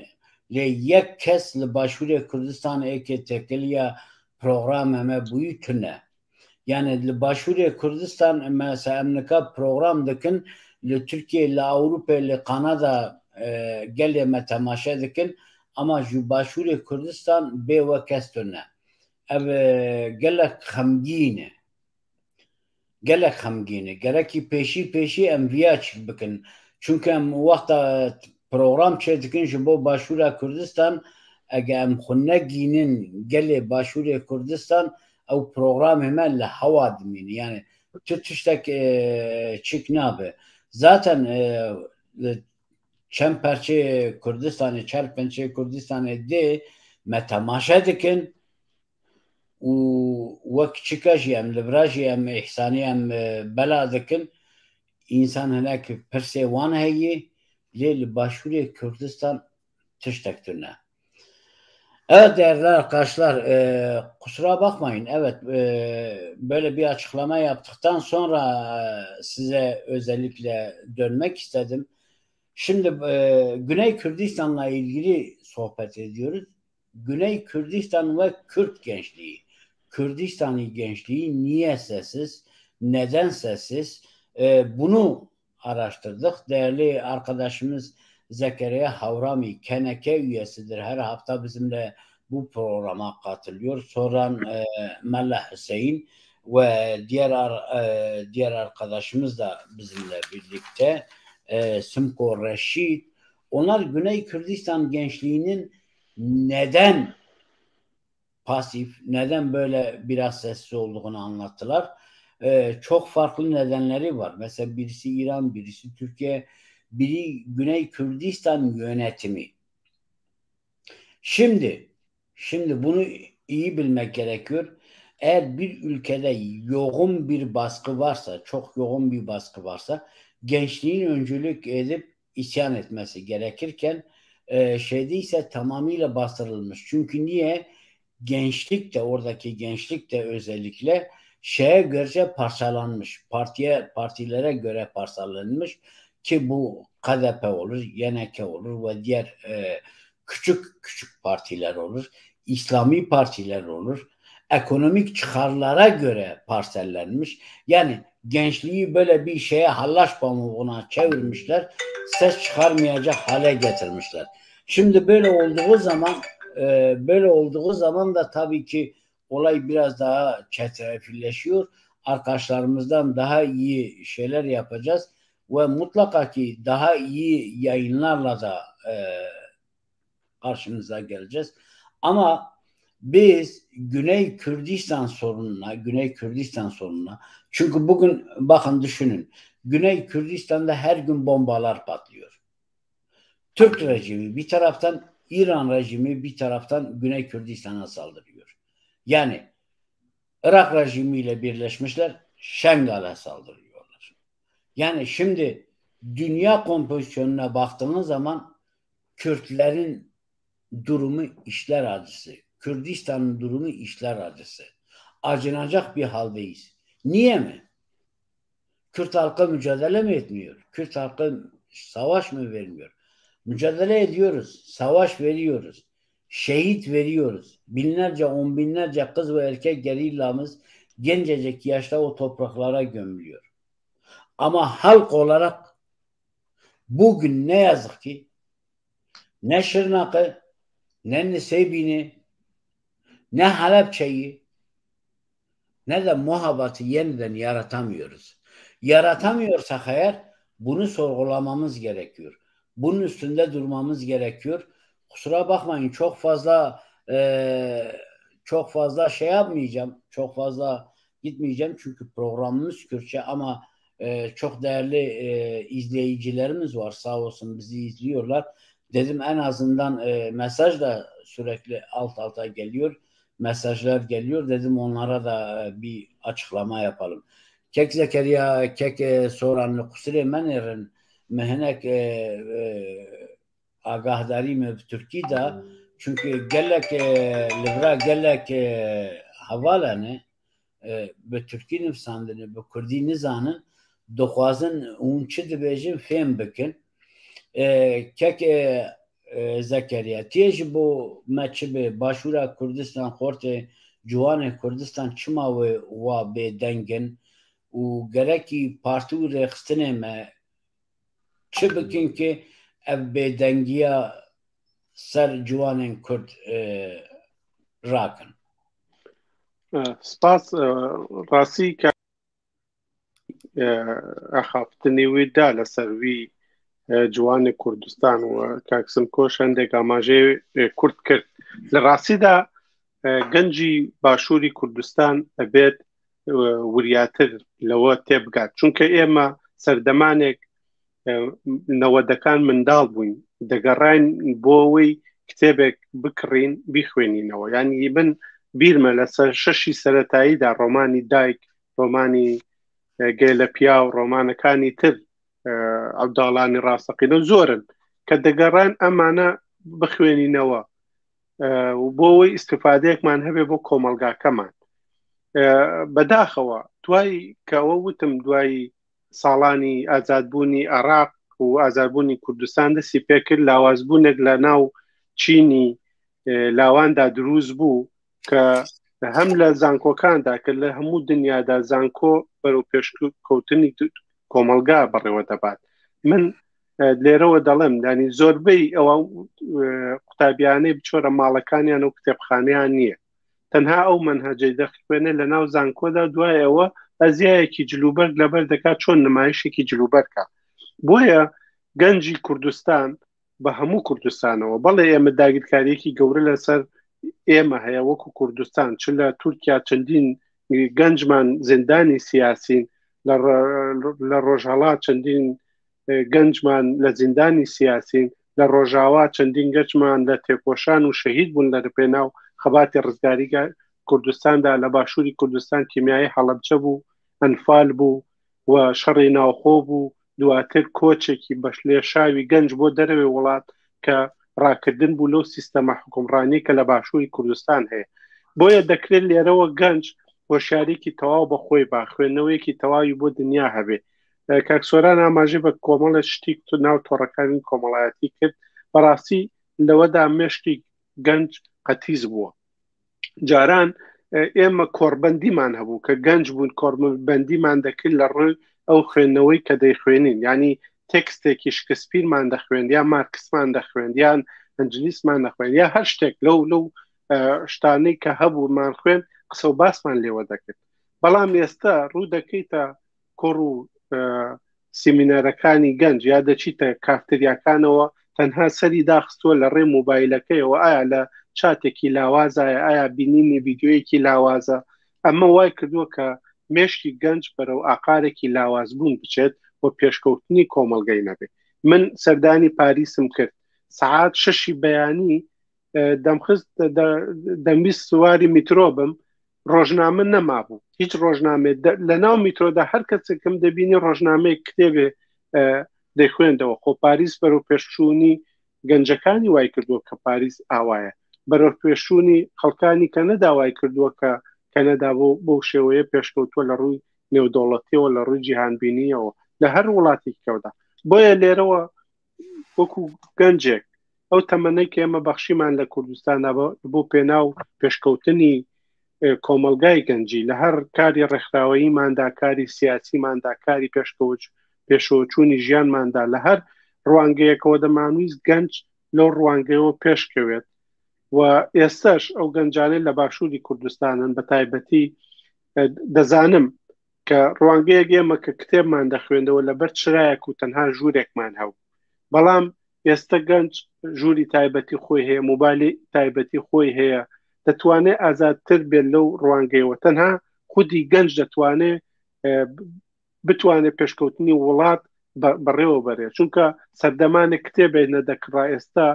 Speaker 1: lê yek kes li başûrê Kurdistanê êkê têkeliya programê me bûyî tune Yani li başvuru Kurdistan mesela emnika program dikin li Türkiye, li Avrupa, li Kanada gelye me temaşa dikin ama ji başvuru Kurdistan bê ve kestirne. Ev gelek xemgîne. Gelek xemgîne. Gerekî peşî em viya çîk bikin. Çünkü em wexta program çê dikin ji bo başvura Kurdistan eger em xwe negînin gelê başvurê Kurdistan ew programê me li hewa dimîne. Yani tu tiştek çîk nabe. Zaten çend perçê Kurdistanê, çar pençê Kurdistanê dê me temaşa dikin û wek çika jî em li bira jî em îhsanî em bela dikin. İnsan hinek pirsê wan heye lê li başvurê Kurdistan tiştek tune. Evet değerli arkadaşlar, kusura bakmayın. Evet, böyle bir açıklama yaptıktan sonra size özellikle dönmek istedim. Şimdi Güney Kürdistan'la ilgili sohbet ediyoruz. Güney Kürdistan ve Kürt gençliği. Kürdistani gençliği niye sessiz, neden sessiz? Bunu araştırdık. Değerli arkadaşımız Zekeriya Havrami Keneke üyesidir. Her hafta bizimle bu programa katılıyor. Sonra Mellah Hüseyin ve diğer arkadaşımız da bizimle birlikte. Simko Reşit. Onlar Güney Kürdistan gençliğinin neden pasif, neden böyle biraz sessiz olduğunu anlattılar. Çok farklı nedenleri var. Mesela birisi İran, birisi Türkiye, biri Güney Kürdistan yönetimi. Şimdi bunu iyi bilmek gerekiyor. Eğer bir ülkede yoğun bir baskı varsa, çok yoğun bir baskı varsa gençliğin öncülük edip isyan etmesi gerekirken şeyde ise tamamıyla bastırılmış. Çünkü niye? Gençlik de, oradaki gençlik de özellikle şeye göre parçalanmış. Partilere göre parçalanmış ki bu KDP olur, YNK olur ve diğer küçük partiler olur. İslami partiler olur. Ekonomik çıkarlara göre parsellenmiş. Yani gençliği böyle bir şeye hallaç pamuğuna çevirmişler. Ses çıkarmayacak hale getirmişler. Şimdi böyle olduğu zaman da tabii ki olay biraz daha çetrefilleşiyor. Arkadaşlarımızdan daha iyi şeyler yapacağız ve mutlaka ki daha iyi yayınlarla da karşınıza geleceğiz. Ama biz Güney Kürdistan sorununa çünkü bugün bakın düşünün Güney Kürdistan'da her gün bombalar patlıyor. Türk rejimi bir taraftan, İran rejimi bir taraftan Güney Kürdistan'a saldırıyor. Yani Irak rejimiyle birleşmişler, Şengal'e saldırıyorlar. Yani şimdi dünya kompozisyonuna baktığınız zaman Kürtlerin durumu işler acısı. Kürdistan'ın durumu işler acısı. Acınacak bir haldeyiz. Niye mi? Kürt halkı mücadele mi etmiyor? Kürt halkı savaş mı vermiyor? Mücadele ediyoruz. Savaş veriyoruz. Şehit veriyoruz. Binlerce, on binlerce kız ve erkek gerillamız gencecik yaşta o topraklara gömülüyor. Ama halk olarak bugün ne yazık ki ne Şırnak'ı, ne Nusaybin'i, ne Halepçe'yi, ne de Muhabat'ı yeniden yaratamıyoruz. Yaratamıyorsak eğer bunu sorgulamamız gerekiyor. Bunun üstünde durmamız gerekiyor. Kusura bakmayın çok fazla şey yapmayacağım. Çok fazla gitmeyeceğim çünkü programımız Kürtçe ama çok değerli izleyicilerimiz var. Sağ olsun bizi izliyorlar. Dedim en azından mesaj da sürekli alt alta geliyor. Mesajlar geliyor. Dedim onlara da bir açıklama yapalım. Kek Zekeriya, kek soranlı kusure menerin mehenek agahdari me Türkiye'de çünkü gelek libra gelek havalane be Türkiye nifsandını be Kurdi nizanın doxwazin un çi dibêjin fêm bikin kek Zekeriya têj bo me çi bi başûra Kurdistan xortê جوانێ کوردستان چماوێ وا بێدەنگن و گەرەکی پارتی و ڕێخستنێمە چ بکەین کە ئەv بێدەنگیە سەر جوانên کورد ڕاکەن.
Speaker 2: سپاس ڕاستی کە ئەخافتنی ویدا لەسەر وی جوانی کوردستان و کاکسم کۆش هەندێک ئاماژێ کورد کرد لە ڕاستیدا گەنجی باشووری کوردستان ئەبێت وریاتر لەوە تێبگات چونکە ئێمە سەردەمانێک نەوەدەکان منداڵ بووین دەگەڕین بۆ ئەوەی کتێبێک بکڕین بیخوێنینەوە ینی من بیرمە لەسەر شەشی سەرەتاییدا ڕۆمانی دایک ڕۆمانی گێلە پیا و ڕۆمانەکانی تر عەبداڵانی ڕاستەقینە زۆرن کە دەگەڕان ئەمانە بخوێنینەوە بۆ ئەوەی ئیستیفادەیەکمان هەبێ بۆ کۆمەلگاکەمان بەداخەوە دوای کەەوە وتم دوای ساڵانی ئازادبوونی عێراق و ئازادبوونی کوردستان دەستی پێکرد لاوازبوونێک لە ناو چینی لاواندا دروست بوو کە هەم لە زانکۆکاندا کە لە هەموو دنیادا زانکۆ بەرەو پێشکەوتنی کۆمەلگا بەڕێوە دەبات من لێرەوە دەڵێم دانی زۆربەی ئەوە قوتابیانەی بچۆرە ماڵەکانیان و کتێبخانیان نییە تەنها ئەو منهەجەی دەخوێنێت لە ناو زانکۆدا دوایەوە ئەزیایەکی جلوبەرگ لەبەر دەکات چۆن نمایشێکی جلوبەرکە بۆیە گەنجی کوردستان بە هەموو کوردستانەوە بەڵێ ئێمە داگیرکاریەکی گەورە لەسەر ئێمە هەیە وەکو کوردستان چ لە تورکیا چەندین گەنجمان زیندانی سیاسین لە ڕۆژهەڵات چەندین گەنجمان لە زیندانی سیاسین لە ڕۆژاوا چەندین گەنجمان لە تێکۆشان و شەهید بوون لە پێناو خەباتی ڕزگاری کوردستاندا لە باشووری کوردستان کیمیایی هەڵەبجە بوو ئەنفال بوو و شەڕی ناوخۆ بوو دواتر کۆچێکی بەشلێشاوی گەنج بۆ دەرەوێ وڵات کە ڕاکردن بوو لەو سیستەمە حکومڕانی کە لە باشووری کوردستان هەیە بۆیە دەکرێت لێرەوە گەنج هۆشیارێکی تەواو بە خۆی با خوێندنەوەیەکی تەواوی بۆ دنیا هەبێ کاکسۆران ئاماژە بە کۆمەڵە شتی ناو تۆڕەکانی کۆمەڵایەتی کرد بەڕاستی لەوەدا مێشتی گەنج قەتیز بووە جاران ئێمە کۆڕبەندیمان هەبوو کە گەنج بوون کۆڕبەندیمان دەکرد لە ڕووی ئەو خوێندنەوەی کە دەیخوێنین ینی تێکستێکی شکسپیرمان دەخوێند یا مارکسمان دەخوێند یان ئەنجلیسمان دەخوێن یا هەر شتێک لەو شتانەی کە هەبوومان خوێن قسە و باسمان لێوە دەکرد بەڵام ئێستا ڕوو دەکەیتە کوڕ و سیمینەرەکانی گەنج یا دەچیتە کافتریاکانەوە تەنها سەری داخستووە لە ڕێ مۆبایلەکەیەوە ئایا لە چاتێکی لاوازایە ئایا بینینی ڤیددیۆیەکی لاوازە ئەمە وای کردووە کە مێشتی گەنج بەرەو ئاقارێکی لاوازبوون بچێت بۆ پێشکەوتنی کۆمەلگەی نەبێت من سەردانی پاریسم کرد سعات شەشی بەیانی دەمخست دەمویست سواری میترۆ بم ڕۆژنامە نەمابوو هیچ ڕۆژنامێ لە ناو میترۆدا هەر کەسێکم دەبینی ڕۆژنامەیە کتێبێ دەیخوێندەوە خۆ پاریس بەرەو پێشچوونی گەنجەکانی وای کردووە کە پاریس ئاوایە بەرەو پێشوونی خەڵکانی کە نەداوای کردووە کە کەنەدا بۆ شێوەیە پێشکەوتووە لە ڕووی نێودەوڵەتیەوە لە ڕووی جیهانبینیەوە لە هەر وڵاتی کەودا بۆیە لێرەوە وەکو گەنجێک ئەو تەمەنەی کە ئێمە بەخشیمان لە کوردستانە بۆ پێناو پێشکەوتنی کۆمەلگای گەنجی لە هەر کاری ڕێکخراوەییماندا کاری سیاسیماندا کاری پێشەوەچوونی ژیانماندا لە هەر ڕوانگەیەکەوە دەمانویست گەنج لەو ڕوانگەیەوە پێشکەوێت و ئێستاش ئەو گەنجانەی لە باشووری کوردستانن بە تایبەتی دەزانم کە ڕوانگەیەک ئێمە کە کتێبمان دەخوێندەوە لەبەر چرایەک و تەنها ژوورێکمان هەو بەڵام ئێستا گەنج ژووری تایبەتی خۆی هەیە موبایلی تایبەتی خۆی هەیە دەتوانێت ئازادتر بێت لەو ڕوانگەیەوە تەنها خودی گەنج دەتوانێت بتوانێت پێشکەوتنی وڵات بەڕێوە بەرێت چونکە سەردەمانێک کتێبێت نەدەکڕا ئێستا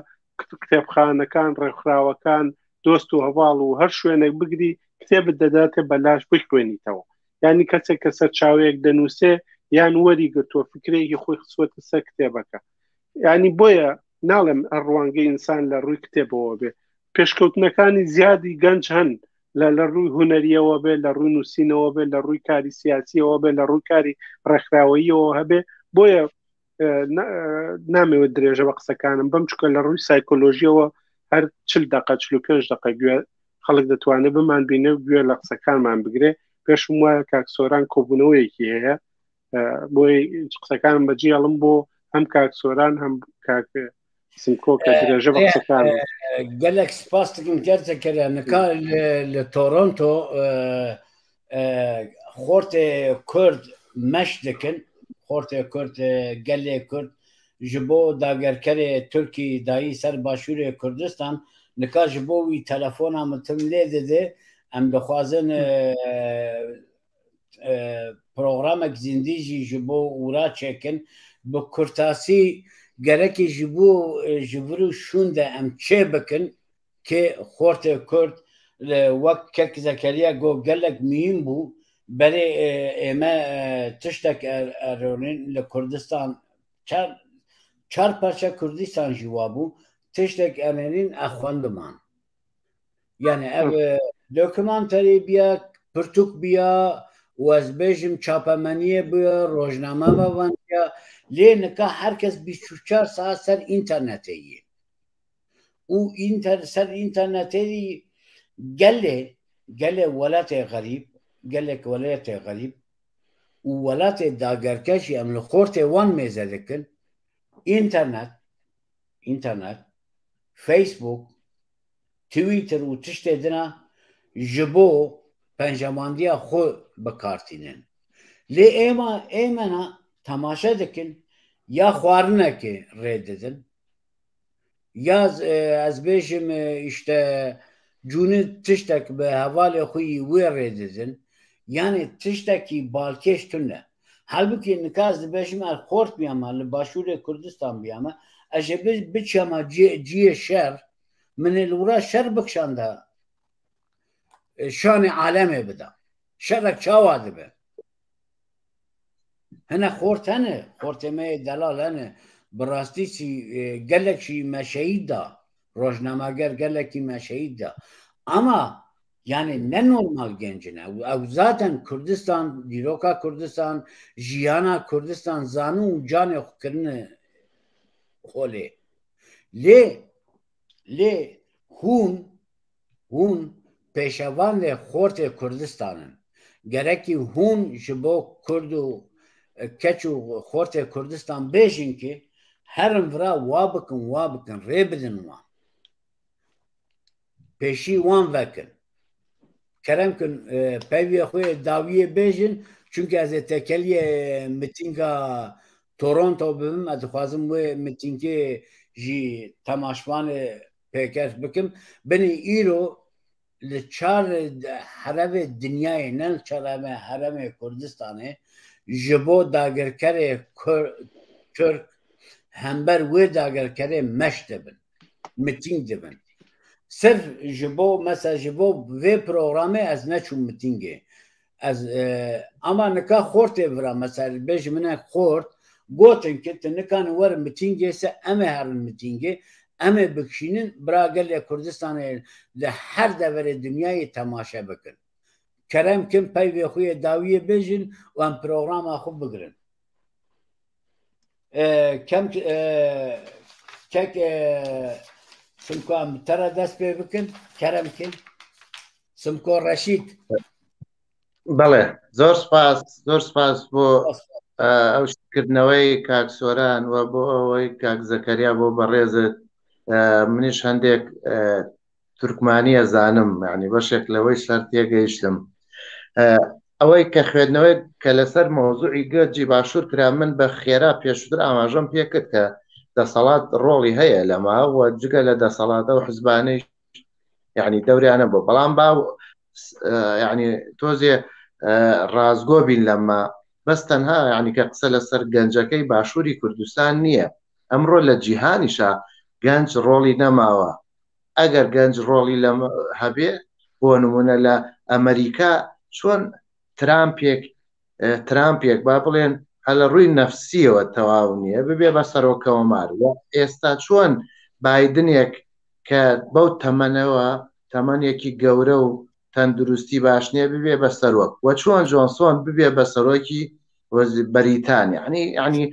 Speaker 2: کتێبخانەکان ڕێکخراوەکان دۆست و هەواڵ و هەر شوێنێک بگری کتێبت دەداتێ بەلاش بخوێنیتەوە ینی کەسێک کە سەر چاوەیەک دەنووسێ یان وەری گرتووە فکرێکی خۆی خسوەتە سەر کتێبەکە ینی بۆیە ناڵێم ئەر ڕوانگەی ئینسان لە ڕووی کتێبەوە بێ پێشکەوتنەکانی زیادی گەنج هەن لە ڕووی هوەریەوە بێ لە ڕووی نووسینەوە بێ لە ڕووی کاری سیاسیەوە بێ لە ڕووی کاری ڕێکخراوەیەوە هەبێ بۆیە نامەوێت درێژە بە قسەکانم بەم چکە لە ڕووی سایکۆلۆژیەوە هەر 40 دقه 45 دقه گوێ خەڵک دەتوانێت بمان بینە و گوێ لە قسەکانمان بگرێ پێشم وایە کاک سۆران کۆبوونەوەیەکی هەیە بۆی قسەکانم بەجێ هەڵم بۆ هەم کاک سۆران هەم کاک سمکۆ کە درێژە بە قسەکان
Speaker 1: gelek spas dikim gerçekten nikah li Toronto xortê Kurd meş dikin xortê Kurd gelê Kurd ji bo dagerkerê Tirkî dayî ser başûrê Kurdistan nikah ji bo wî telefona min tim lê dide em dixwazin programek zindî jî ji bo ûra çekin bi kurtasî gerekî ji bo ji vir û şûn de em çê bikin kê xortê Kurd wek kek Zekeriya got gelek mühim bû berê ême tiştek erûnên li Kurdistan çar parça Kurdistan jî wa bû tiştek erênîn xwendiman yani ev dokümanterî biya pirtûk biya û ez bêjim çapemeniye biya rojname mevan biya lê nikah herkes 24 saat ser internetê yê û ser internetê gelê welatê xerîb gelek welatê xerîb û welatê dagerker jî em li xortê wan mêze dikin internet Facebook Twitter û tiştê dina ji bo pencemandiya xwe bikartînin lê êmena temaşe dikin ya xwarinekê rê didin ya ez bêjim işte cûnî tiştek bi hevalê xwe yî wê rê didin yani tiştekî balkêş tune halbuki nikah ez dibêjim er xort biyama li başûrê Kurdistan biyama ez ê biçema ciyê şer min ê li wira şer bikşanda şanê alemê bida şerek çawa dibe hene xort hene xortê me delal hene bi rastî gelek jî me şehîd da rojnameger gelekî me şehîd da ama yani ne normal gencine ew zaten Kurdistan dîroka Kurdistan jiyana Kurdistan zanû û canê xwe kirine xolê lê hûn pêşevan lê xortê Kurdistanın gerekî hûn ji bo Kurd û keç û xortê Kurdistan bêjin ki herin vira wa bikin rê bidin wan pêşî wan vekin kerem kin peviyê xwe dawiyê bêjin çünkü ez ê tekeliye mitînga Toronto bibim ez dixwazim wê mitîngê jî temaşvanê pêkeş bikim binê îro li çar herevê dinyayê ne li çar heremê Kurdistanê ji bo dagerkerê Türk hember wê dagerkerê meş dibin mitîng dibin sırf ji bo mesela ji bo vê programê ez neçûm mitîngê ez ama nikah xortê vira mesela bêjî min e xort gotin ki tu nikanî werin mitîngê se em ê herin mitîngê em ê bikişînin bira gelê Kurdistanê li her deverê dinyayê temaşe bikin kerem kin peyvê xwe yê dawiyê bêjin û em programa xwe bigirin kek Simko em tera dest pê bikin kerem kin Simko Reşîd
Speaker 3: بەڵێ زۆر سپاس بۆ ئەو شتکردنەوەی کاک سۆران و بۆ ئەوەی کاک زەکەریا بۆ بەڕێزت منیش هەندێک تورکمانی ئەزانم یعنی بەشێک لەوەی سەر تێگەیشتم ئەوەی کە خوێندنەوەی کە لەسەر مۆزوعی گەنجی باشوور کرا من بە خێرا پێشتر ئاماژەم پێکرد کە دەسەڵات ڕۆڵی هەیە لەماوە جگە لە دەسەڵاتە و حزبانەی یعنی دەوریانە بۆ بەڵام با یعنی تۆزێ ڕازگۆ بین لەمە بەس تەنها یعنی کە قسە لەسەر گەنجەکەی باشووری کوردستان نییە ئەمڕۆ لە جیهانیشا گەنج ڕۆڵی نەماوە ئەگەر گەنج ڕۆڵی لە هەبێ بۆ نمونە لە ئەمریکا چۆن ترامپێک با بڵێن هە لە ڕووی نەفسیەوە تەواو نییە ببێ بە سەرۆکەوە ماروە ئێستا چۆن بایدنێک کە بەو تەمەنەوە تەمەنێکی گەورە و تەندروستی باش نییە ببێ بە سەرۆک وە چۆن جۆنسۆن ببێ بە سەرۆکی بەریتانیا ینی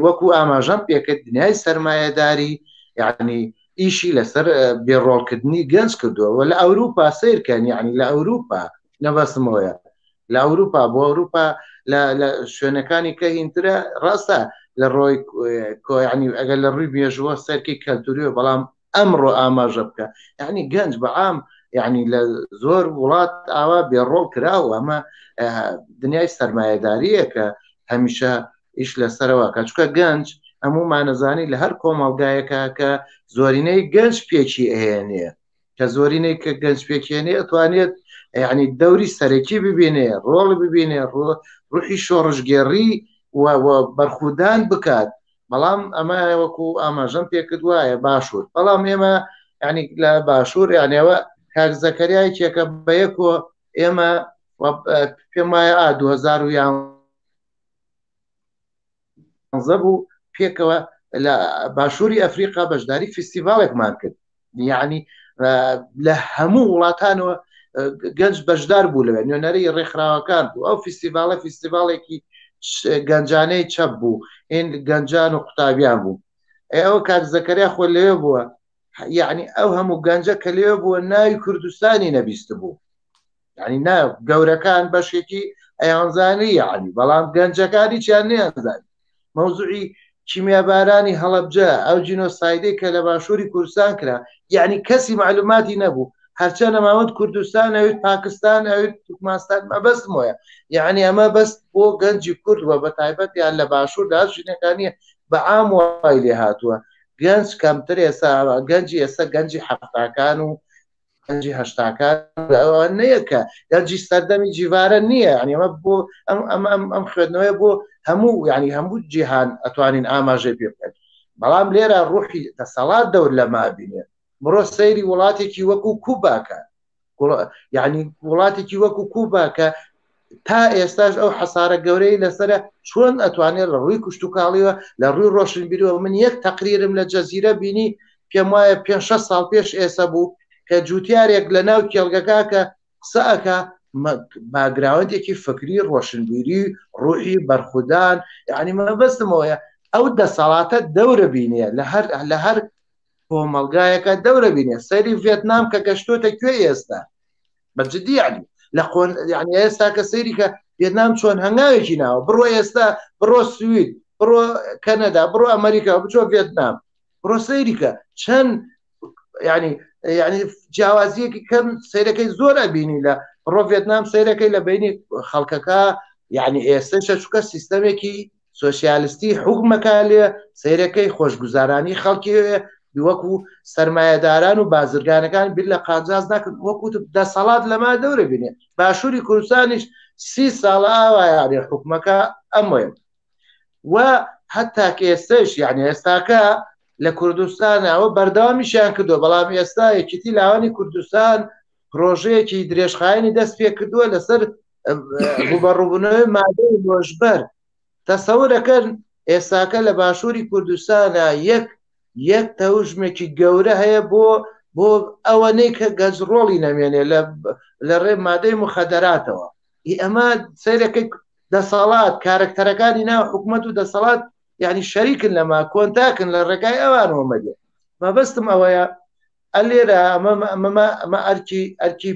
Speaker 3: وەکو ئاماژەم پێکرد دنیای سەرمایەداری یعنی ئیشی لەسەر بێڕۆڵکردنی گەنج کردووە لە ئەوروپا سیرکەن یعنی لە ئەوروپا نەبەسمەوەیە لە ئەوروپا بۆ ئەوروپا لە شوێنەکانی کە هینترە ڕاستە لە ڕۆی کۆیانی ئەگەر لە ڕووی بێژووە سەرکی کەلتوریوە بەڵام ئەمڕۆ ئاماژە بکە یعنی گەنج بەعام یعنی لە زۆر وڵات ئاوا بێڕۆڵ کراوە ئەمە دنیای سەرمایەداریە کە هەمیشە ئیش لەسەرەوە کە چکە گەنج هەمومانەزانی لە هەر کۆمەڵگایەکە کە زۆرینەی گەنج پێکی ئەهێنێ کە زۆرینەی کە گەنج پێکێنێ ئەتوانێت یعنی دەوری سەرەکی ببینێ ڕۆڵ ببینێ ڕوحی شۆڕژگێڕی و بەرخودان بکات بەڵام ئەمە وەکو ئاماژەم پێکردوایە باشوور بەڵام ئێمە ینی لە باشوور یانەوە کاک زەکەریای کێکە بەیەکۆ ئێمە پێم وایە 2011 بوو پێکەوە لە باشووری ئەفریقا بەشداری فیستیڤالێکمان کرد یعنی لە هەموو وڵاتانەوە گەنج بەشدار بوو لەوێ نوێنەرەی ڕێکخراوەکان بوو ئەو فیستیڤالە فیستیڤالێکی گەنجانەی چەپ بوو هێن گەنجان و قوتابیان بوو ئەوە کاک زەکەریا خۆ لەوێ بووە یعنی ئەو هەموو گەنجە کە لێوە بووە ناوی کوردستانی نەبیست بوو یعنی ناو گەورەکان بەشێکی ئەیانزانی یعنی بەڵام گەنجەکانی چیان نەیانزانی مەوزوعی کیمیابارانی هەڵەبجە ئەو جینۆسایدەی کە لە باشووری کوردستان کرا یعنی کەسی معلوماتی نەبوو هەرچە نەماوەند کوردستان ئەوێت پاکستان ئەوێت تورکمانستان مەبەستم وایە یعنی ئەمە بەست بۆ گەنجی کورد وە بە تایبەت یان لە باشوور دا ژینەکانیە بە عام وای لێ هاتووە گەنج کەمتر ئێستا گەنجی ئێستا گەنجی حەفتاکان و گەنجی هەشتاکان ئەوە نەیە کە گەنجی سەردەمی جیڤارە نییە ینی ئەمە بۆ ئەم خوێندنەوەی بۆ هەموو ینی هەموو جیهان ئەتوانین ئاماژەی پێ بکەن بەڵام لێرە ڕوحی دەسەڵات دەور لەما بینێ بڕۆ سەیری وڵاتێکی وەکو کوباکە یعنی وڵاتێکی وەکو کوباکە تا ئێستاش ئەو حەسارە گەورەی لەسرە چۆن ئەتوانێت لە ڕووی کوشت و کاڵیوە لە ڕووی ڕۆشنبیرەوە من یەک تەقریرم لە جەزیرە بینی پێم وایە 5-6 ساڵ پێش ئێستا بوو کە جوتیارێک لە ناو کێڵگەکە کە قسە ئەکا باگراوندێکی فکری ڕۆشنبیری ڕوحی بەرخودان یعنی مەبەستمەوەیە ئەو دەسەڵاتە دەورە بینێ لە هەر کۆمەڵگایەکە دەورە بینێ سەیری ڤێتنام کە گەشتۆتە کوێ ئێستا بەجددی یعنی لە خۆن یعنی ئێستا کە سەیری کە ڤێتنام چۆن هەنگاوێکی ناوە بڕۆ ئێستا بڕۆ سوید بڕۆ کەنەدا بڕۆ ئەمریکا بچۆ ڤێتنام بڕۆ سەیریکە چەند یعنی جیاوازیەکی کەم سەیرەکەی زۆر ئەبینی لە بڕۆ ڤێتنام سەیرەکەی لە بینی خەڵکەکە یعنی ئێستا چەچووکە سیستەمێکی سۆسیالیستی حکومەکە لێ سەیرەکەی خۆشگوزارانی خەڵکی وەکو سەرمایەداران و بازرگانەکان بیر لە قاجاز ناکرد وەکو دەسەڵات لەما دەورە بینێ باشووری کوردستانیش 30 ساڵە ئاوایانی حکومەکە ئەمۆیە و هەتا کە ئێستاش یعنی ئێستاکە لە کوردستانەوە بەردەوامیشیان کردووە بەڵام ئێستا یەکیتی لاوانی کوردستان پرۆژەیەکی درێژخایەنی دەست پێ کردووە لەسەر ڕوبەڕووبوونەوەی مادەی لۆژبەر تەسەورەکەن ئێستاکە لە باشووری کوردستانە یەک تەوژمێکی گەورە هەیە بۆ ئەوەنەی کە گەنجڕۆڵی نەمێنێ لە ڕێ مادەی مخەدەراتەوە ئەمە سەیرەکەی دەسەڵات کارکتەرەکانی ناو حکومەت و دەسەڵات یعنی شەریکن لەما کۆنتاکن لە ڕێگای ئەوانەوە مەدێ مەبەستم ئەوەیە ئەلێرە ئەمە ئەرکی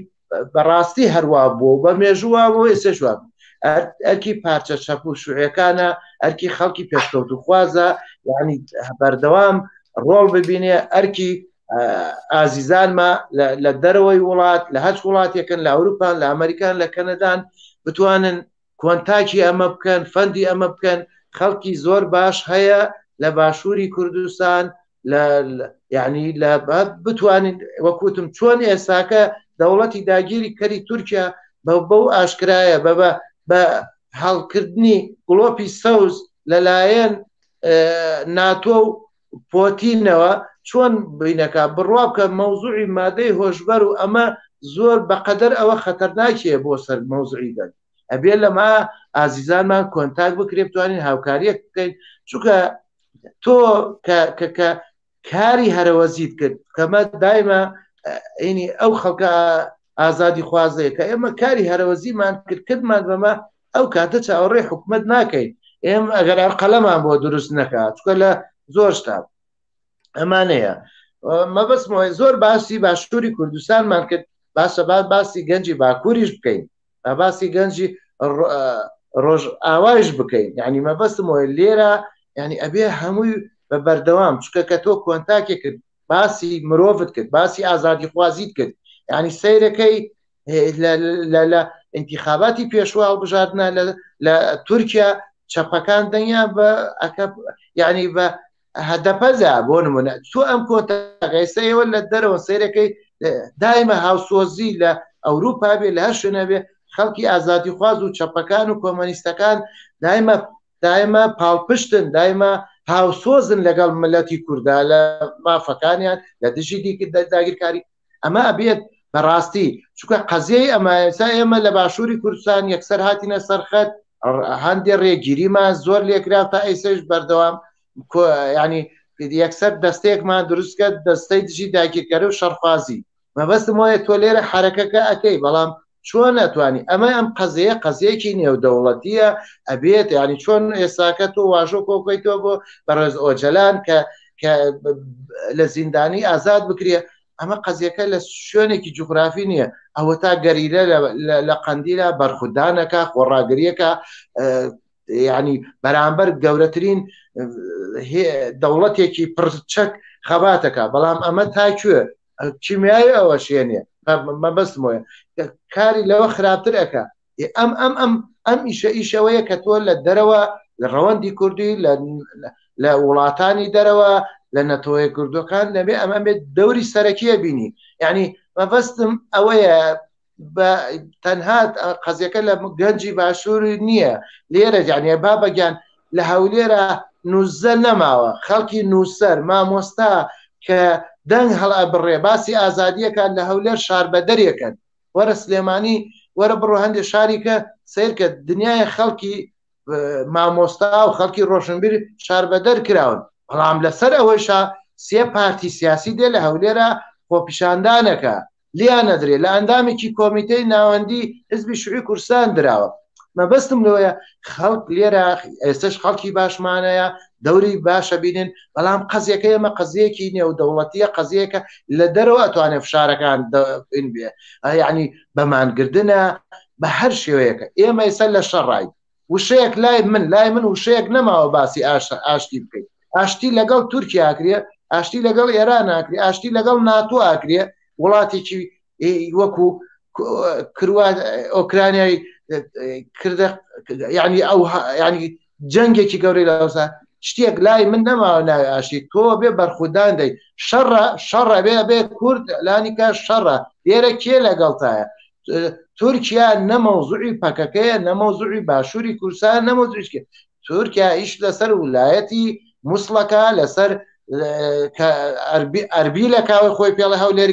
Speaker 3: بەڕاستی هەروە بوو بە مێژووە بۆ ئێسێشوە ئەرکی پارچە چەپ و شوعەکانە ئەرکی خەڵکی پێشکەوت و خوازە یعنی بەردەوام ڕۆڵ ببینێ ئەرکی ئازیزانمە لە دەرەوەی وڵات لە هەچ وڵاتێکن لە ئەوروپان لە ئەمریکان لە کەنەدان بتوانن کۆنتاکی ئەمە بکەن فەندی ئەمە بکەن خەڵکی زۆر باش هەیە لە باشووری کوردستان یعنی بتوانین وەکوتم چۆن ئێستاکە دەوڵەتی داگیری کەری تورکیا بەو ئاشکرایە بە هەڵکردنی گڵۆپی سەوز لەلایەن ناتۆ و پۆتینەوە چۆن بینەکە بڕوا بکە مەوزوعی مادەی هۆشبەر و ئەمە زۆر بەقەدەر ئەوە خەتەرناکیە بۆ سەر مەوزوعی دەن ئەبێ لەما ئازیزانمان کۆنتاک بکرێ بتوانین هاوکاریەک بکەین چونکە تۆ کە کاری هەرەوەزیت کرد کەمە دایمە عینی ئەو خەڵکە ئازادی خوازەیە کە ئێمە کاری هەرەوەزیمان کردمان بەمە ئەو کاتە چاوەڕێی حکومەت ناکەین ئێمە ئەگەر قەلەمان بۆ دروست نەکات چکە لە زۆر شتا ئەمانەیە مەبەستمەوەی زۆر باسی باشووری کوردستانمان کرد باشە باسی گەنجی باکووریش بکەین باسی گەنجی ڕۆژ ئاوایش بکەین یعنی مەبەستمەوەی لێرە ینی ئەبێ هەمووی بە بەردەوام چکە کە تۆ کۆنتاکێ کرد باسی مرۆڤت کرد باسی ئازادی خوازیت کرد ینی سیرەکەی لە انتخاباتی پێشوە هەڵبژاردنە لە تورکیا چەپەکان دەنیا بە ینی بە هەدەپەزە بۆ نمونە تو ئەم کۆنتاگەیسە ئێوە لە دەرەوە سیرەکەی دایمە هاوسۆزی لە ئەوروپا بێ لە هەر شوێنە بێ خەڵکی ئازادی خواز و چەپەکان و کۆمەنیستەکان دایمە پاڵپشتن دایمە هاوسۆزن لەگەڵ ملەتی کووردا لە مافەکانیان لە دژی داگیرکاری ئەمە ئەبێت بەڕاستی چونکە قەزیەی ئەمەسا ئێمە لە باشووری کوردستان یەکسەر هاتینە سەرخەت هەندێک ڕێگیریمان زۆر لێکرا تا ئەیسەش بەردەوام ینی یەکسەر دەستەیەکمان دروست کرد دەستەی دژی داگیرکاری و شەڕخوازی مەبەستم وایە تۆ لێرە حرەکەکە ئەەکەی بەڵام چۆن ناتوانانی ئەمە ئەم قەزەیەکی نێودەوڵەتیە ئەبێت ینی چۆن ئێساکە تۆ واژۆ کۆکەیتەوە بۆ بەڕێز ئۆجەلان کە لە زیندانی ئازاد بکرێ ئەمە قەزیەکە لە شوێنێکی جوغرافی نییە ئەوە تا گەریرە لە قەندیلە بەرخودانەکە خۆڕاگریەکە ینی بەرامبەر گەورەترین دەوڵەتێکی پرچەک خەباتەکە بەڵام ئەمە تاکوێ چیمیایی ئەوە شوێنێ مەبەستمۆیە کاری لەوە خراپتر ئەەکە ئەم ئیشەوەیە کە تۆ لە دەرەوە لە ڕەوەندی کوردی لە وڵاتانی دەرەوە لە نەتۆی کوردەکان نەبێ ئەمە بێت دەوری سەرەکیە بینی یعنی مەبەستم ئەوەیە تەنها قەزیەکە لە گەنجی باشووری نییە لێرە جانیە بابەگیان لە هەولێرە نوزە نەماوە خەڵکی نووسەر مامۆستا کە دەنگ هەڵا بڕێ باسی ئازادیەکان لە هەولێر شار بەدەرێکن وەرە سلێمانی وەرە بڕۆ هەندێک شاریکە سیرکە دنیای خەڵکی مامۆستا و خەڵکی ڕۆشنبیر شار بەدەر کراون بەڵام لەسەر ئەوەیشا سێ پارتی سیاسی دێ لە هەولێرە خۆپیشاندانەکە لیان نەدرێ لە ئەندامێکی کۆمیتەی ناوەندی حزبی شوعی کوردستان دراوە مەبەستم لەوەیە خەڵک لێرە ئێستش خەڵکی باشمانەیە دەوری باشە بینن بەڵام قەزیەکە ئێمە قەزیەکی نێودەوڵەتیە قەزیەکە لە دەرەوە ئەتوانێت فشارەکان بێ یعنی بەمانگردنە بە هەر شێوەیەکە ئێمە ئێستا لە شەڕای وشەیەک لای من وشەیەک نەماوە باسی ئاشتی بکەیت ئاشتی لەگەڵ تورکیا ئاکرێ ئاشتی لەگەڵ ئێران ئاکرێ ئاشتی لەگەڵ ناتۆ ئاکرێ وڵاتێکی وەکو کروە ئۆکرانیای کردە ینی ئەو ینی جەنگێکی گەورەی لەوسا شتێک لای من نەماوە ناوی ئاشتی تۆ بێ بەرخودان دەی شەڕە بێ کورد لانیکە شەڕە لێرە کێ لەگەڵتایە تورکیا نەمەوزوعی پەکەکەیە نەمەوزوعی باشووری کوردستان نەمەوزوعیشکە تورکیا ئیش لەسەر ویلایەتی مووسڵەکە لەسەر ئەربی لە کاوی خۆی پێڵە هەولێر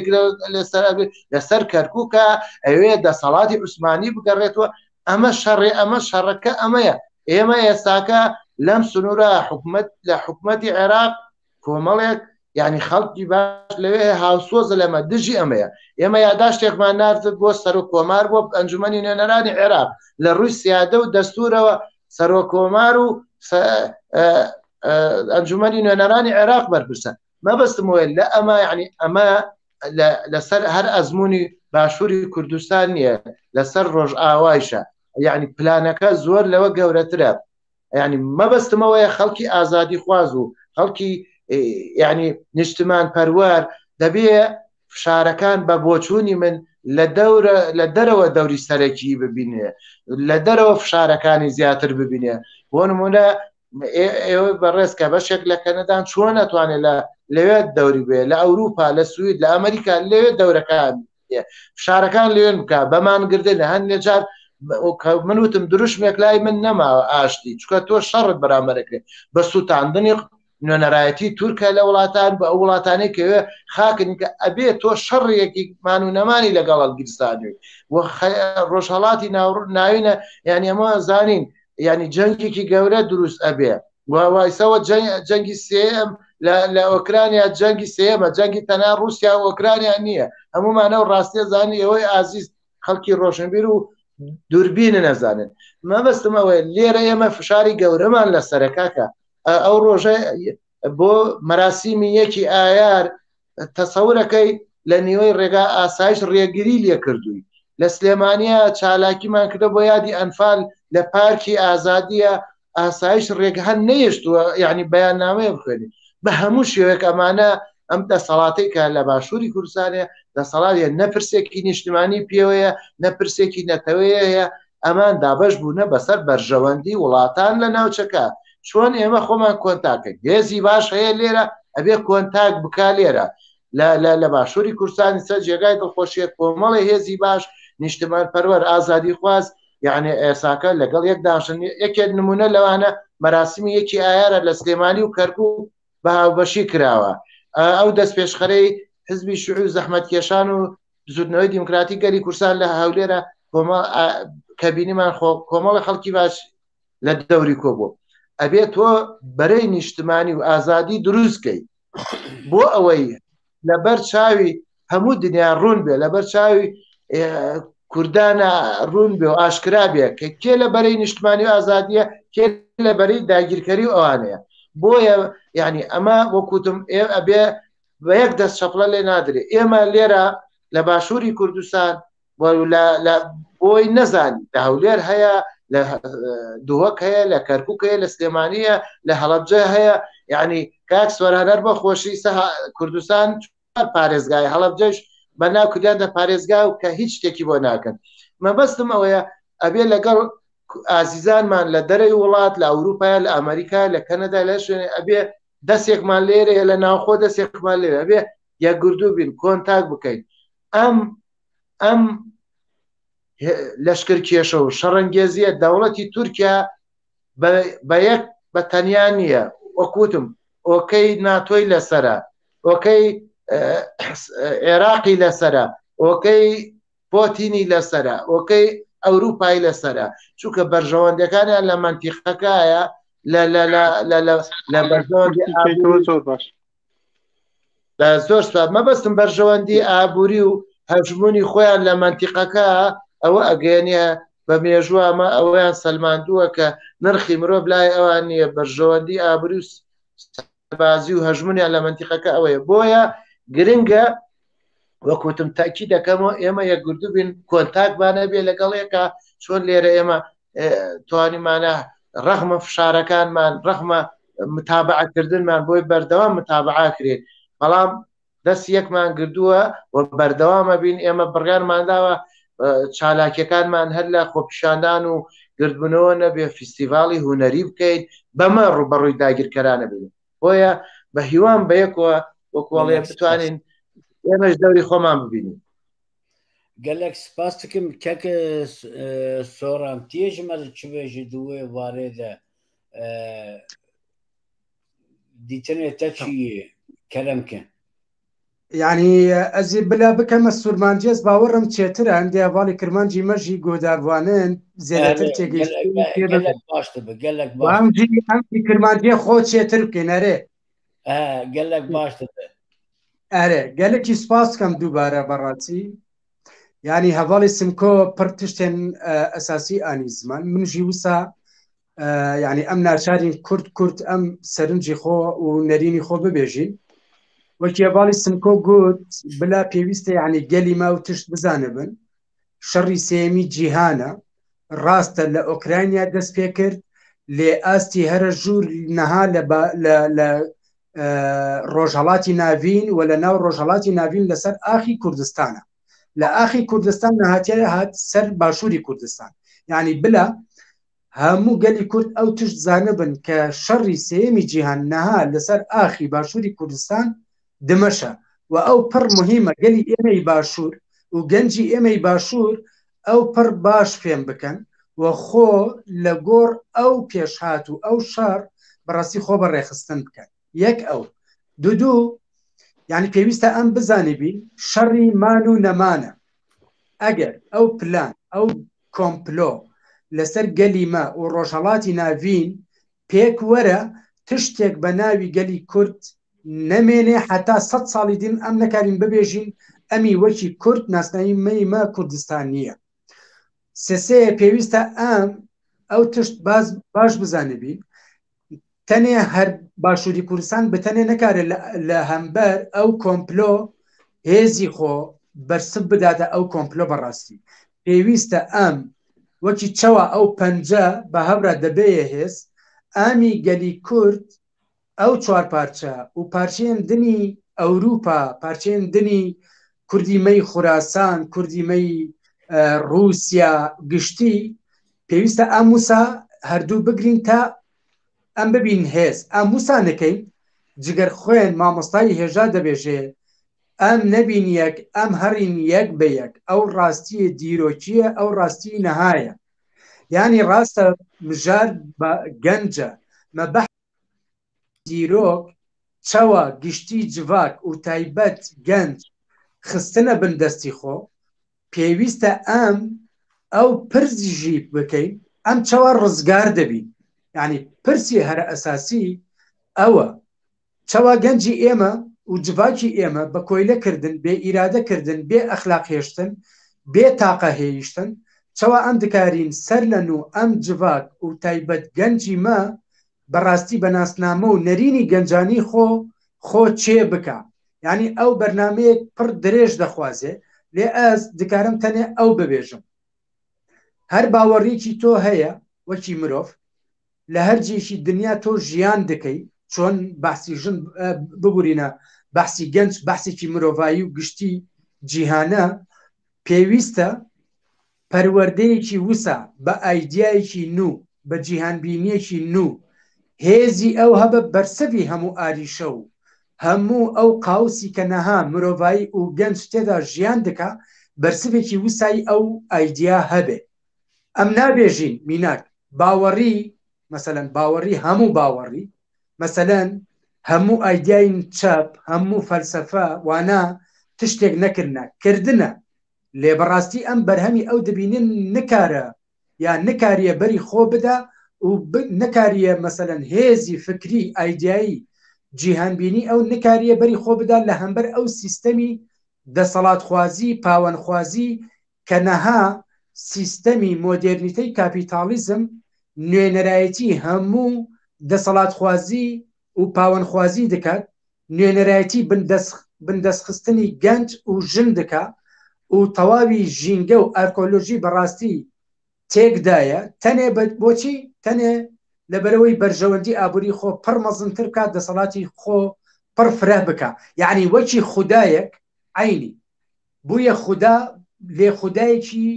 Speaker 3: لەسەر کەرکووکە ئەوێ دەسەڵاتی عوسمانی بگەڕێتەوە ئەمە شەڕێ ئەمە شەڕەکە ئەمەیە ئێمە ئێستاکە لەم سنوورە لە حکومەتی عێراق کۆمەڵێک ینی خەڵکی باش لەوێ هاوسۆزە لەمە دژی ئەمەیە ئێمە یاداشتێکمان ناردت بۆ سەرۆک کۆمار بۆ ئەنجومەنی نوێنەرانی عێراق لە ڕووی سیادە و دەستورەوە سەرۆک کۆمار و ئەنجومەنی نوێنەرانی عێراق بەرپرسە مەبەستمەوە لە ئەمە ینی ئەمە لەسەر هەر ئەزمموی باشووری کوردستان نییە لەسەر ڕۆژ ئاوایشە یعنی پلانەکە زۆر لەوە گەورەترە ینی مەبەستمەوەیە خەڵکی ئازادی خواز و خەڵکی ینی نیشتمان پەروەر دەبێ فشارەکان بە بۆچوونی من لە دەرەوە دەوری سەرەکی ببینێ لە دەرەوە فشارەکانی زیاتر ببینێ بۆ نمونە ئێوە بەڕێزکە بەشێک لە کەنەدان چۆن نەتوانێت لەوێت دەوری بێ لە ئەوروپا لە سوید لە ئەمریکا لەوێت دەورەکان فشارەکان لێن بکە بەمانگردن هەندێک جار منوتم دروشمێک لای من نەماوە ئاشتی چکە تۆ شەڕت بەرامبەرەکرێت بە سووتاندنی نوێنەرایەتی تورکە لە وڵاتان بە ئەو وڵاتانەی کەوێ خاکن کە ئەبێت تۆ شەڕێکی مان و نەمانی لەگەڵ هەڵگیرستانی ڕۆژهەڵاتی ناوینە یعنی ئەمە زانین ینی جەنگێکی گەورە دروست ئەبێ وایسەوە جەنگی سێم لە ئۆکرانیا جەنگی سێمە جەنگی تەنها رووسیا و ئۆکرانیا نییە هەمومانە و ڕاستیە زانی ئەوەی ئازیز خەڵکی ڕۆشنبیر و دووربینە نەزانن مەبەستم ئەوەیە لێرە ئێمە فشاری گەورەمان لە سەرەکاکە ئەو ڕۆژە بۆ مەراسیمی یەکی ئایار تەسەورەکەی لە نێوەی ڕێگا ئاسایش ڕێگیری لێ کردووی لە سلێمانیا چالاکیمان کردە بۆ یادی ئەنفال لە پارکی ئازادیە ئاسایش ڕێگە هەن نەیشتووە یعنی بەیاننامەیە بخوێنی بە هەموو شێوەیەک ئەمانە ئەم دەسەڵاتەی کە لە باشووری کوردستانە دەسەڵاتە نەپرسێکی نیشتمانی پێوەیە نەپرسێکی نەتەوەیە هەیە ئەمان دابش بوونە بەسەر بەرژەوەندی وڵاتان لە ناوچەکە چۆن ئێمە خۆمان کۆنتاکە هێزی باش هەیە لێرە ئەبێ کۆنتاک بکا لێرە لە باشووری کوردستانی سەر جێگای دڵخۆشیە کۆمەڵی هێزی باش نیشتمان پەروەر ئازادی خواست یعنی ئێساکە لەگەڵ یەک داشن یەکێک نمونە لەوانە مەراسمی یەکی ئایارە لە سلێمانی و کەرکوو بە هاوبەشی کراوە ئەو دەست پێشخەرەی حزبی شوعی زەحمەتکێشان و زودنەوەی دیموکراتی گەلی کوردستان لە هەولێرە کەبینیمان کۆمەڵی خەڵکی باش لە دەوری کۆبوو ئەبێت تۆ بەرەی نیشتمانی و ئازادی دروستکەی بۆ ئەوەی لەبەر چاوی هەموو دنیا ڕوون بێ لەبەر چاوی کوردانە ڕوون بێ و ئاشکرا بێ کە کێ لە بەرەی نیشتمانی و ئازادیە کێ لە بەرەی داگیرکەری و ئەوانەیە بۆیە یعنی ئەمە وەکوتم ئەبێ بە یەک دەست شەپڵە لێ نادرێ ئێمە لێرە لە باشووری کوردستان بۆی نەزانی لە هەولێر هەیە لە دووەک هەیە لە کەرکووک هەیە لە سلێمانیە لە هەڵەبجە هەیە یعنی کاک سوەرهەنەر بە خۆشی کوردستان پارێزگای هەڵەبجەش بە ناو کردیان دە پارێزگا و کە هیچ شتێکی بۆ ناکەن مەبەستم ئەوەیە ئەبێ لەگەڵ ئازیزانمان لە دەرەی وڵات لە ئەوروپای لە ئەمریکا لە کەنەدا لە شوێنێ ئەبێ دەستێکمان لێرەیە لە ناوخۆ دەستێکمان لێرە ئەبێ یەکگردوو بین کۆنتاک بکەین ئەم لەشکر کێشە و شەڕەنگێزیە دەوڵەتی تورکیا بە یەک بە تەنیا نییە وەکوتم ئۆکەی ناتۆی لەسرە ئۆکەی عێراقی لەسرە ئۆکەی پۆتینی لەسرە ئۆکەی ئەوروپای لەسرە چونکە بەرژەوەندەکانیان لە مەنتیقەکایە لە بەرژەوەندی
Speaker 2: زۆر باش
Speaker 3: زۆر سپاس مەبەستم بەرژەوەندی ئابووری و هەژمونی خۆیان لە مەنتیقەکە ئەوە ئەگەێنە بە مێژووە ئەمە ئەویان سەلماندووە کە نرخی مرۆڤ لای ئەوان نییە بەرژەوەندی ئابووری و بازی و هەژمونیان لە مەنتیقەکە ئەوەیە بۆیە گرنگە وەکوتم تاکی دەکەمەوە ئێمە یەکگردوو بین کۆنتاکبانە بێ لەگەڵێکە چۆن لێرە ئێمە توانیمانە ڕەخمە فشارەکانمان ڕەخمە متابعەکردنمان بۆی بەردەوام متابعاکرێت بەڵام دەست یەکمان گردووە و بەردەوامە بین ئێمە بڕیارمانداوە چالاکیەکانمان هەر لە خۆپیشاندان و گردبنەوە نەبێ فیستیڤاڵی هونەری بکەین بەمە ڕوبەڕووی داگیرکەرانە بین بۆیە بە هیوان بە یەکەوە وەکوڵێ بتوانین ئێمەش دەوری خۆمان ببینین
Speaker 1: gelek spas dikim keke sorantiye ji me çi ji duê varê de dîtinê te çi keremke
Speaker 4: yani ez ê bila bikeme Sûrmanciyez bawerim çêtir e endê hevalê Kirmancî me jî godavwanin zêdetir
Speaker 1: gelek baş dibe gelek baş
Speaker 4: em jî Kirmanciye xwe çêtir bikin erê
Speaker 1: gelek baş dibe
Speaker 4: erê gelekî spas dikim dubare beratî yani hevalê Simko pir tiştên esasî anî ziman min jî wisa yani em naçarîn Kurd em serincî xwe û nerînî xwe bibêjin وەکی هەواڵی سمکۆ گوت بلا پێویستە یعنی گەلی ما و تشت بزانبن شەڕی سێمی جیهانە ڕاستە لە ئۆکراینیا دەست پێ کرد لێ ئاستی هەرە ژوور نەها لە ڕۆژهەڵاتی ناوین و لە ناو ڕۆژهەڵاتی ناوین لەسەر ئاخی کوردستانە لە ئاخی کوردستان نەهاتیە هات سەر باشووری کوردستان یعنی بلا هەموو گەلی کورد ئەو تشت زانبن کە شەڕی سێمی جیهان نەها لەسەر ئاخی باشووری کوردستان دمەشە و ئەو پڕ مهمە گەلی ئێمەی باشوور و گەنجی ئێمەی باشوور ئەو پڕ باش فێم بکەن و خۆ لە گۆڕ ئەو پێشهات و ئەو شار بەڕاستی خۆ بە ڕێخستن بکەن یەک ئەو دوو یعنی پێویستە ئەم بزانیبین شەڕی مان و نەمانە ئەگەر ئەو پلان ئەو کۆمپلۆ لەسەر گەلی ما و ڕۆژهەڵاتی ناوین پێک وەرە تشتێک بە ناوی گەلی کورد نەمێنێ حتا 100 ساڵی دین ئەم نەکارین ببێژین ئەمی وەکی کورد ناسنایی مەیمە کوردستان نییە سێ پێویستە ئەم ئەو تشت باش بزانبین تەنێ هەر باشووری کوردستان بتەنێ نەکارێت لە هەمبەر ئەو کۆمپلۆ هێزی خۆ بەرسب بداتە ئەو کۆمپلۆ بەڕاستی پێویستە ئەم وەکی چەوە ئەو پەنجە بە هەورە دەبێیە هێز ئامی گەلی کورد ئەو چوار پارچە و پارچەیەن دنی ئەوروپا پارچەیەن دنی کوردی مەی خوراسان کوردی مەی رووسیا گشتی پێویستە ئەم وسا هەردوو بگرین تا ئەم ببین هێز ئەم وسانەکەی جگەر خوێن مامۆستای هێژا دەبێژێ ئەم نەبین یەک ئەم هەڕین یەک بە یەک ئەو ڕاستیە دیرۆکیە ئەو ڕاستی نەهایە یعنی ڕاستە مژار بە گەنجە مەبەح دیرۆک چەوە گشتی جڤاک و تایبەت گەنج خستنە بندەستی خۆ پێویستە ئەم ئەو پرزیژی بکەین ئەم چەوە ڕزگار دەبین یعنی پرسی هەرە ئەساسی ئەوە چەوە گەنجی ئێمە و جڤاکی ئێمە بە کۆیلەکردن بێ ئیرادەکردن بێ ئەخلاق هێشتن بێ تاقە هێیشتن چەوە ئەم دکارین سەر لەن و ئەم جڤاک و تایبەت گەنجی مە بەڕاستی بەناسنامە و نەرینی گەنجانی خۆ چێ بکە یعنی ئەو بەرنمەیەک پڕ درێژ دەخوازێ لێ ئەس دکارم تەنێ ئەو ببێژم هەر باوەڕێکی تۆ هەیە وەکی مرۆڤ لە هەرجێکی دنیا تۆ ژیان دەکەی چۆن بەحسی ژن ببورینە بەحسی گەنج بەحسێکی مرۆڤایی و گشتی جیهانە پێویستە پەروەردەیەکی وسە بە ئایدیایەکی نو بە جیهانبینیەکی نو هێزی ئەو هەبە بەرسەوی هەموو ئاریشە و هەموو ئەو قاوسی کە نەها مرۆڤایی و گەنج تێدا ژیان دکا بەرسەوێکی وسایی ئەو ئایدیا هەبێ ئەم نابێژین میناک باوەڕی مەسەلەن باوەڕی هەموو باوەڕی مەسەلەن هەموو ئایدیاین چەپ هەموو فەلسەفە وانە تشتێک نەکردنە کردنە لێ بەڕاستی ئەم بەرهەمی ئەو دەبینن نکارە یا نکاریە بەری خۆ بدە و نکاریە مەسەلەن هێزی فکری ئایدیایی جیهانبینی ئەو نکاریە بەری خۆ بدە لە هەمبەر ئەو سیستەمی دەسەڵاتخوازی پاوەنخوازی کە نەها سیستەمی مۆدێرنیتەی کاپیتالیزم نوێنەرایەتی هەموو دەسەڵاتخوازی و پاوەنخوازی دەکات نوێنەرایەتی بندەستخستنی گەنج و ژن دکا و تەواوی ژینگە و ئارکۆلۆژی بەڕاستی تێکدایە تەنێ بۆچی تەنێ لەبەرەوەی بەرژەوەندی ئابووری خۆ پڕ مەزنتر بکات دەسەڵاتی خۆ پڕ فرە بکە یعنی وەکی خودایەک عینی بوویە خوددا لێ خودایەکی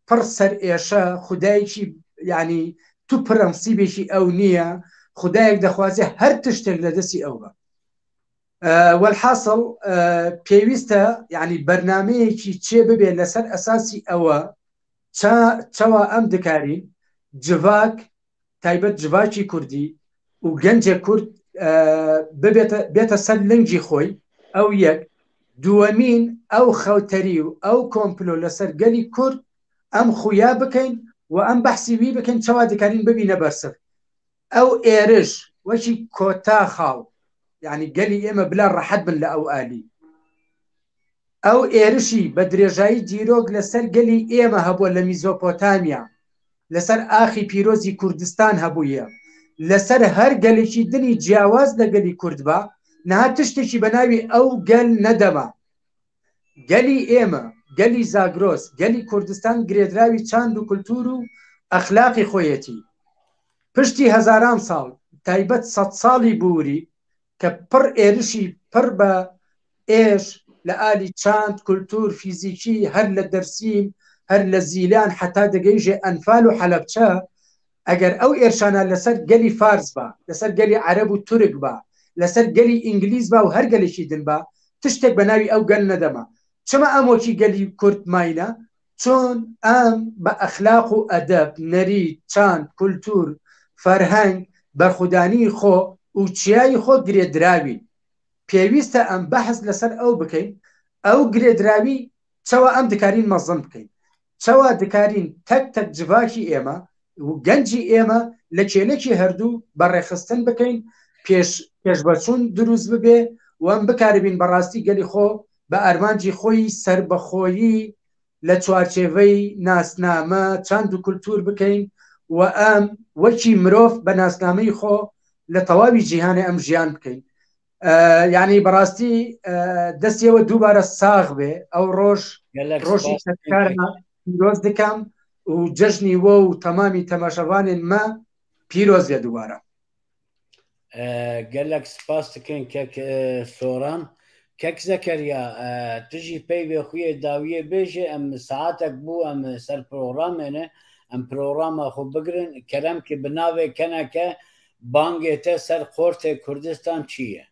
Speaker 4: پڕ سەر ئێشە خودایەکی یعنی تو پرەنسیبێکی ئەو نییە خودایەک دەخوازێ هەر تشتێک لە دەستی ئەو بە والحاصل پێویستە یعنی بەرنمەیەکی چێ ببێ لەسەر ئەساسی ئەوە چاوە ئەم دکاری جڤاک تایبەت جڤاکی کوردی و گەنجە کورد بێتە سەر لنگی خۆی ئەو یەک دووەمین ئەو خەوتەری و ئەو کۆمپلۆ لەسەر گەلی کورد ئەم خویا بکەین و ئەم بەحسی وی بکەین چاوا دەکارین ببینە بەرسەر ئەو ئێرش وەکی کۆتا خاڵ یعنی گەلی ئێمە بلا ڕەحەت بن لە ئەو ئالی ئەو ئێرشی بە درێژایی دیرۆک لەسەر گەلی ئێمە هەبووە لە میزۆپۆتامیا لەسەر ئاخی پیرۆزی کوردستان هەبوویە لەسەر هەر گەلێکی دنی جیاواز لە گەلی کورد بە نەها تشتێکی بەناوی ئەو گەل نەدەما گەلی ئێمە گەلی زاگرۆس گەلی کوردستان گرێدراوی چاند و کولتور و ئەخلاقی خۆیەتی پشتی هەزاران ساڵ تایبەت 100 ساڵی بووری کە پڕ ئێرشی پڕ بە ئێش لە ئالی چاند کولتور فیزیکی هەر لە دەرسیم هەر لە زیلان حتا دەگەیژێ ئەنفال و حەلەبچە ئەگەر ئەو ئێرشانە لەسەر گەلی فارس بە لەسەر گەلی عەرەب و تورک بە لەسەر گەلی ئینگلیز بە و هەر گەلێکی دن بە تشتێک بە ناوی ئەو گەل نەدەما چما ئەمۆکی گەلی کورد ماینە چۆن ئەم بە ئەخلاق و ئەدەب نەری چاند کولتور فەرهەنگ بەرخودانی خۆ و چیایی خۆ گرێدراوی پێویستە ئەم بەحث لەسەر ئەو بکەین ئەو گرێدراوی چەوە ئەم دکارین مەزن بکەین چەوە دکارین تەک تەک جڤاکی ئێمە و گەنجی ئێمە لە کێلێکی هەردوو بەڕێخستن بکەین پێشبەچوون دروست ببێ و ئەم بکاربین بەڕاستی گەلی خۆ بە ئەرمانجی خۆی سربەخۆیی لە چوارچێڤەی ناسنامە چاند و کولتور بکەین و ئەم وەکی مرۆڤ بە ناسنامەی خۆ لە تەواوی جیهانە ئەم ژیان بکەین یعنی بەڕاستی دەستیەوە دووبارە ساغ بێ ئەو ڕۆژی کارمە پیرۆز دکەم و جەژنی وە و تەمامی تەماشەوانێن مە پیرۆز بێ دووبارە
Speaker 1: gelek spas dikin kek soran kek Zekeriya tijî peyvê xwe yê dawiyê bêje em saatek bû em ser programê em programa xwe bigirin keremkî bi navê keneke bangê te ser Xortê Kurdistan çi ye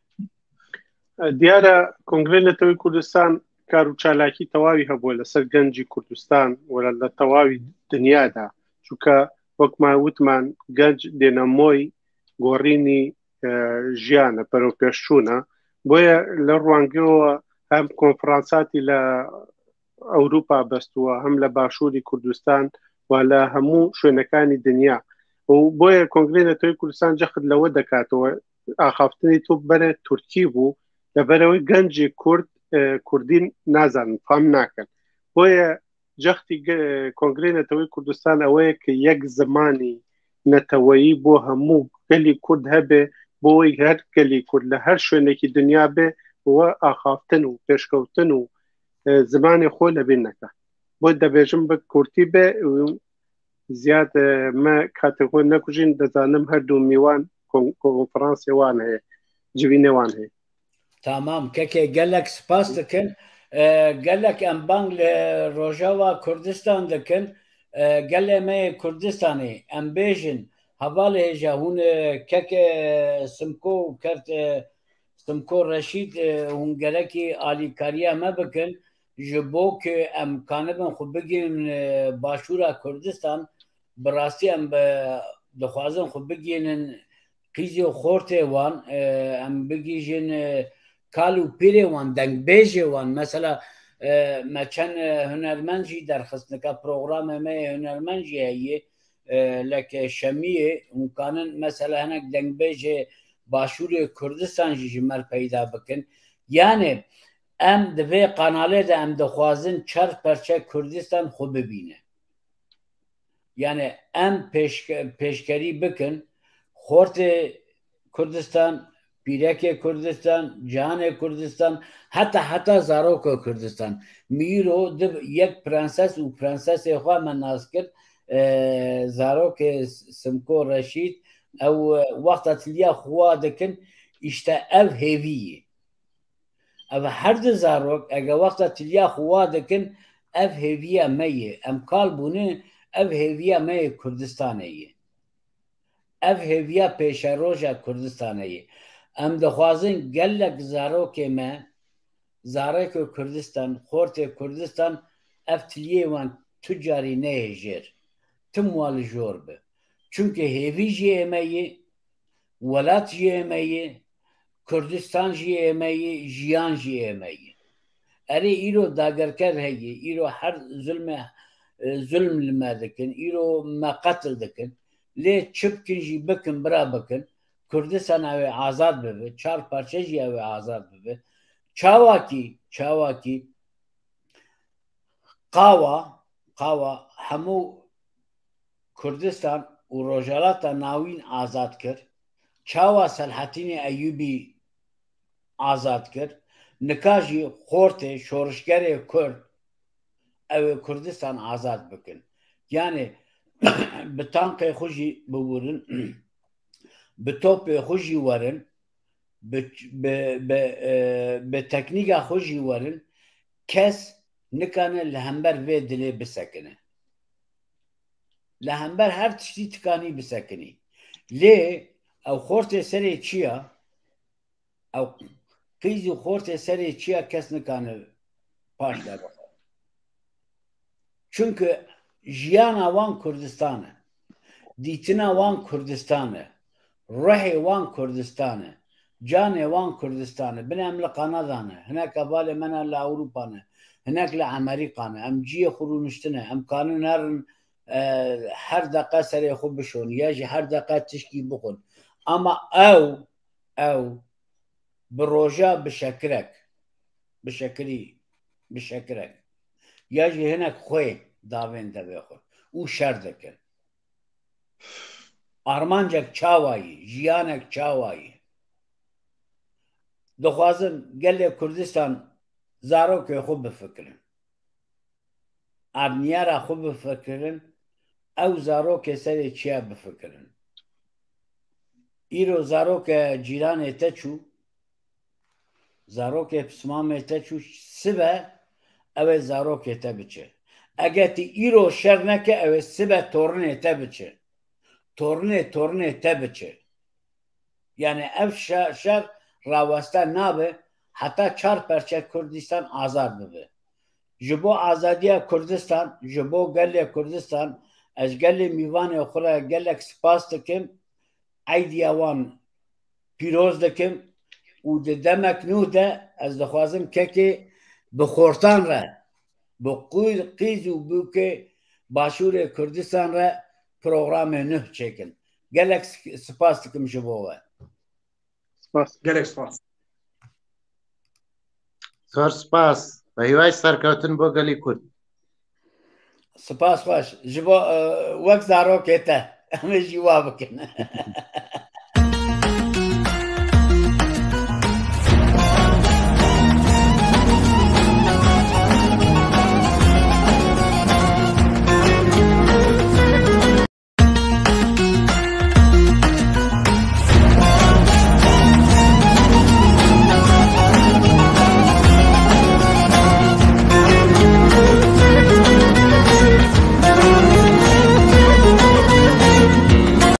Speaker 2: دیارە کۆنگرێ نەتەوەی کوردستان کار و چالاکی تەواوی هەبووە لەسەر گەنجی کوردستان وەرە لە تەواوی دنیادا چونکە وەکمان وتمان گەنج دێنەمۆی گۆڕینی ژیانە بەرەو پێشچوونە بۆیە لە ڕوانگەوە هەم کۆنفرانساتی لە ئەوروپا بەستووە هەم لە باشووری کوردستان و لە هەموو شوێنەکانی دنیا و بۆیە کۆنگرێ نەتەوەی کوردستان جەخت لەوە دەکاتەوە ئاخافتنی تۆ بەرە تورکی بوو لەبەرەوەی گەنجی کوردین نازانن فام ناکەن بۆیە جەختی کۆنگرێ نەتەوەی کوردستان ئەوەیە کە یەک زمانی نەتەوەیی بۆ هەموو گەلی کورد هەبێ بۆی هەر گەلی کورد لە هەر شوێنێکی دنیا بێ وە ئاخافتن و پێشکەوتن و زمانی خۆ لەبێ نەکە بۆ دەبێژم بە کورتی بێ زیاد مە کاتێخۆ نەکوژین دەزانم هەردوو میوان کۆنفرانسی وان هەیە جوینێوان هەیە
Speaker 1: تمام کەکێ gelek spas dikin gelek em bang li Rojava Kurdistan dikin gelê me Kurdistanê em bêjin hevalê hêja hûn keke Simko û kert Simko Reşîd hûn gelekî alîkariya me bikin ji bo ku em kanibin xwe bigînin başûra Kurdistan bi rastî em dixwazin xwe bigînin qîzê Xortê wan em bigîjin kal û pîrê wan dengbêjê wan mesela me çend hunermend jî derxistika programê me hunermend jî heye leke Şemiyê hûn kanin mesela hinek dengbêjê başûrê Kurdistan jî ji me peyda bikin yani em di vê kanalê de em dixwazin çar perçe Kurdistan xwe bibîne yani em pêşkerî bikin Xortê Kurdistan Pîrekê Kurdistan Cihanê Kurdistan heta Zarokê Kurdistan mîro yek prenses û prensesê xwe me nas kir Zarokê Simko Reşîd ew wexta tiliya xwe dikin îşte ev hêvî ye ev her di zarok ege wexta tiliya xwe dikin ev hêviya me ye em kal bûne ev hêviya me yê Kurdistanê ye ev hêviya pêşeroja Kurdistanê ye em dixwazin gelek zarokê me Zarokê Kurdistan Xortê Kurdistan ev tiliyê wan tu carî nehêjêr tim wa li jor be çunki hêvî jî ême ye welat jî ême ye Kurdistan jî ême ye jiyan jî ême ye erê îro dagerker heye îro her zulm li me dikin îro me qetil dikin lê çi bikin jî bikin bira bikin Kurdistan ew ê azad bibe çar parçe jî ew ê azad bibe çawakî qawa hemû Kurdistan û Rojavata Navîn azad kir çawa Selhetînê Eyyûbî azad kir nika jî Xortê şorişgerê Kurd ew ê Kurdistan azad bikin yani bi tankê xwe jî biwîrin bi topê xwe jî werin bi teknîka xwe jî werin kes nikane li hember vê dilê bisekine li hember her tiştî tikanî bisekinî lê ew Xortê serê çi ya ew qîzî Xortê serê çi ya kes nikane paş derbixe çünkü jiyana wan Kurdistan e dîtina wan Kurdistan e rihê wan Kurdistan e canê wan Kurdistan e bin em li Qanadan e hinek hevalê me ne li Ewropan e hinek li Amerîkan e em ciyê xwe rûniştin e em kanin herin her deqe serê xwe bişon ya jî her deqe tişkî bixwin ama ew bi roja bişekirek ya jî hinek xwe davên devê xwe û şer dikin ئارمانجێک چاوایی ژیانێک چاوایی دەخوازم gelê Kurdistan zarokê xwe bifikirin arniyara xwe bifikirin ew zarokê serê çiya bifikirin îro zarokê cîranê te çû zarokê pismamê te çû sibe ew ê zarokê te biçe egetî îro şer neke ew ê sibe torunê te biçe torunê te biçe yani ev şer raweste nabe heta 4 perçe Kurdistan azad bibe ji bo azadiya Kurdistan ji bo gelê Kurdistan ez gelê mîvanê xwe re gelek spas dikim eydiya wan pîroz dikim û di demek nû de ez dixwazim kekê bi xortan re bi qîz û bûkê başûrê Kurdistan re programê nû çêkin gelek spas dikim ji bo we
Speaker 4: gelek spas
Speaker 3: زۆر سپاس بە هیوای سەرکەوتن بۆ گەلی کورد
Speaker 1: سپاس باش ji bo wek zarokê te em ê jî wa bikin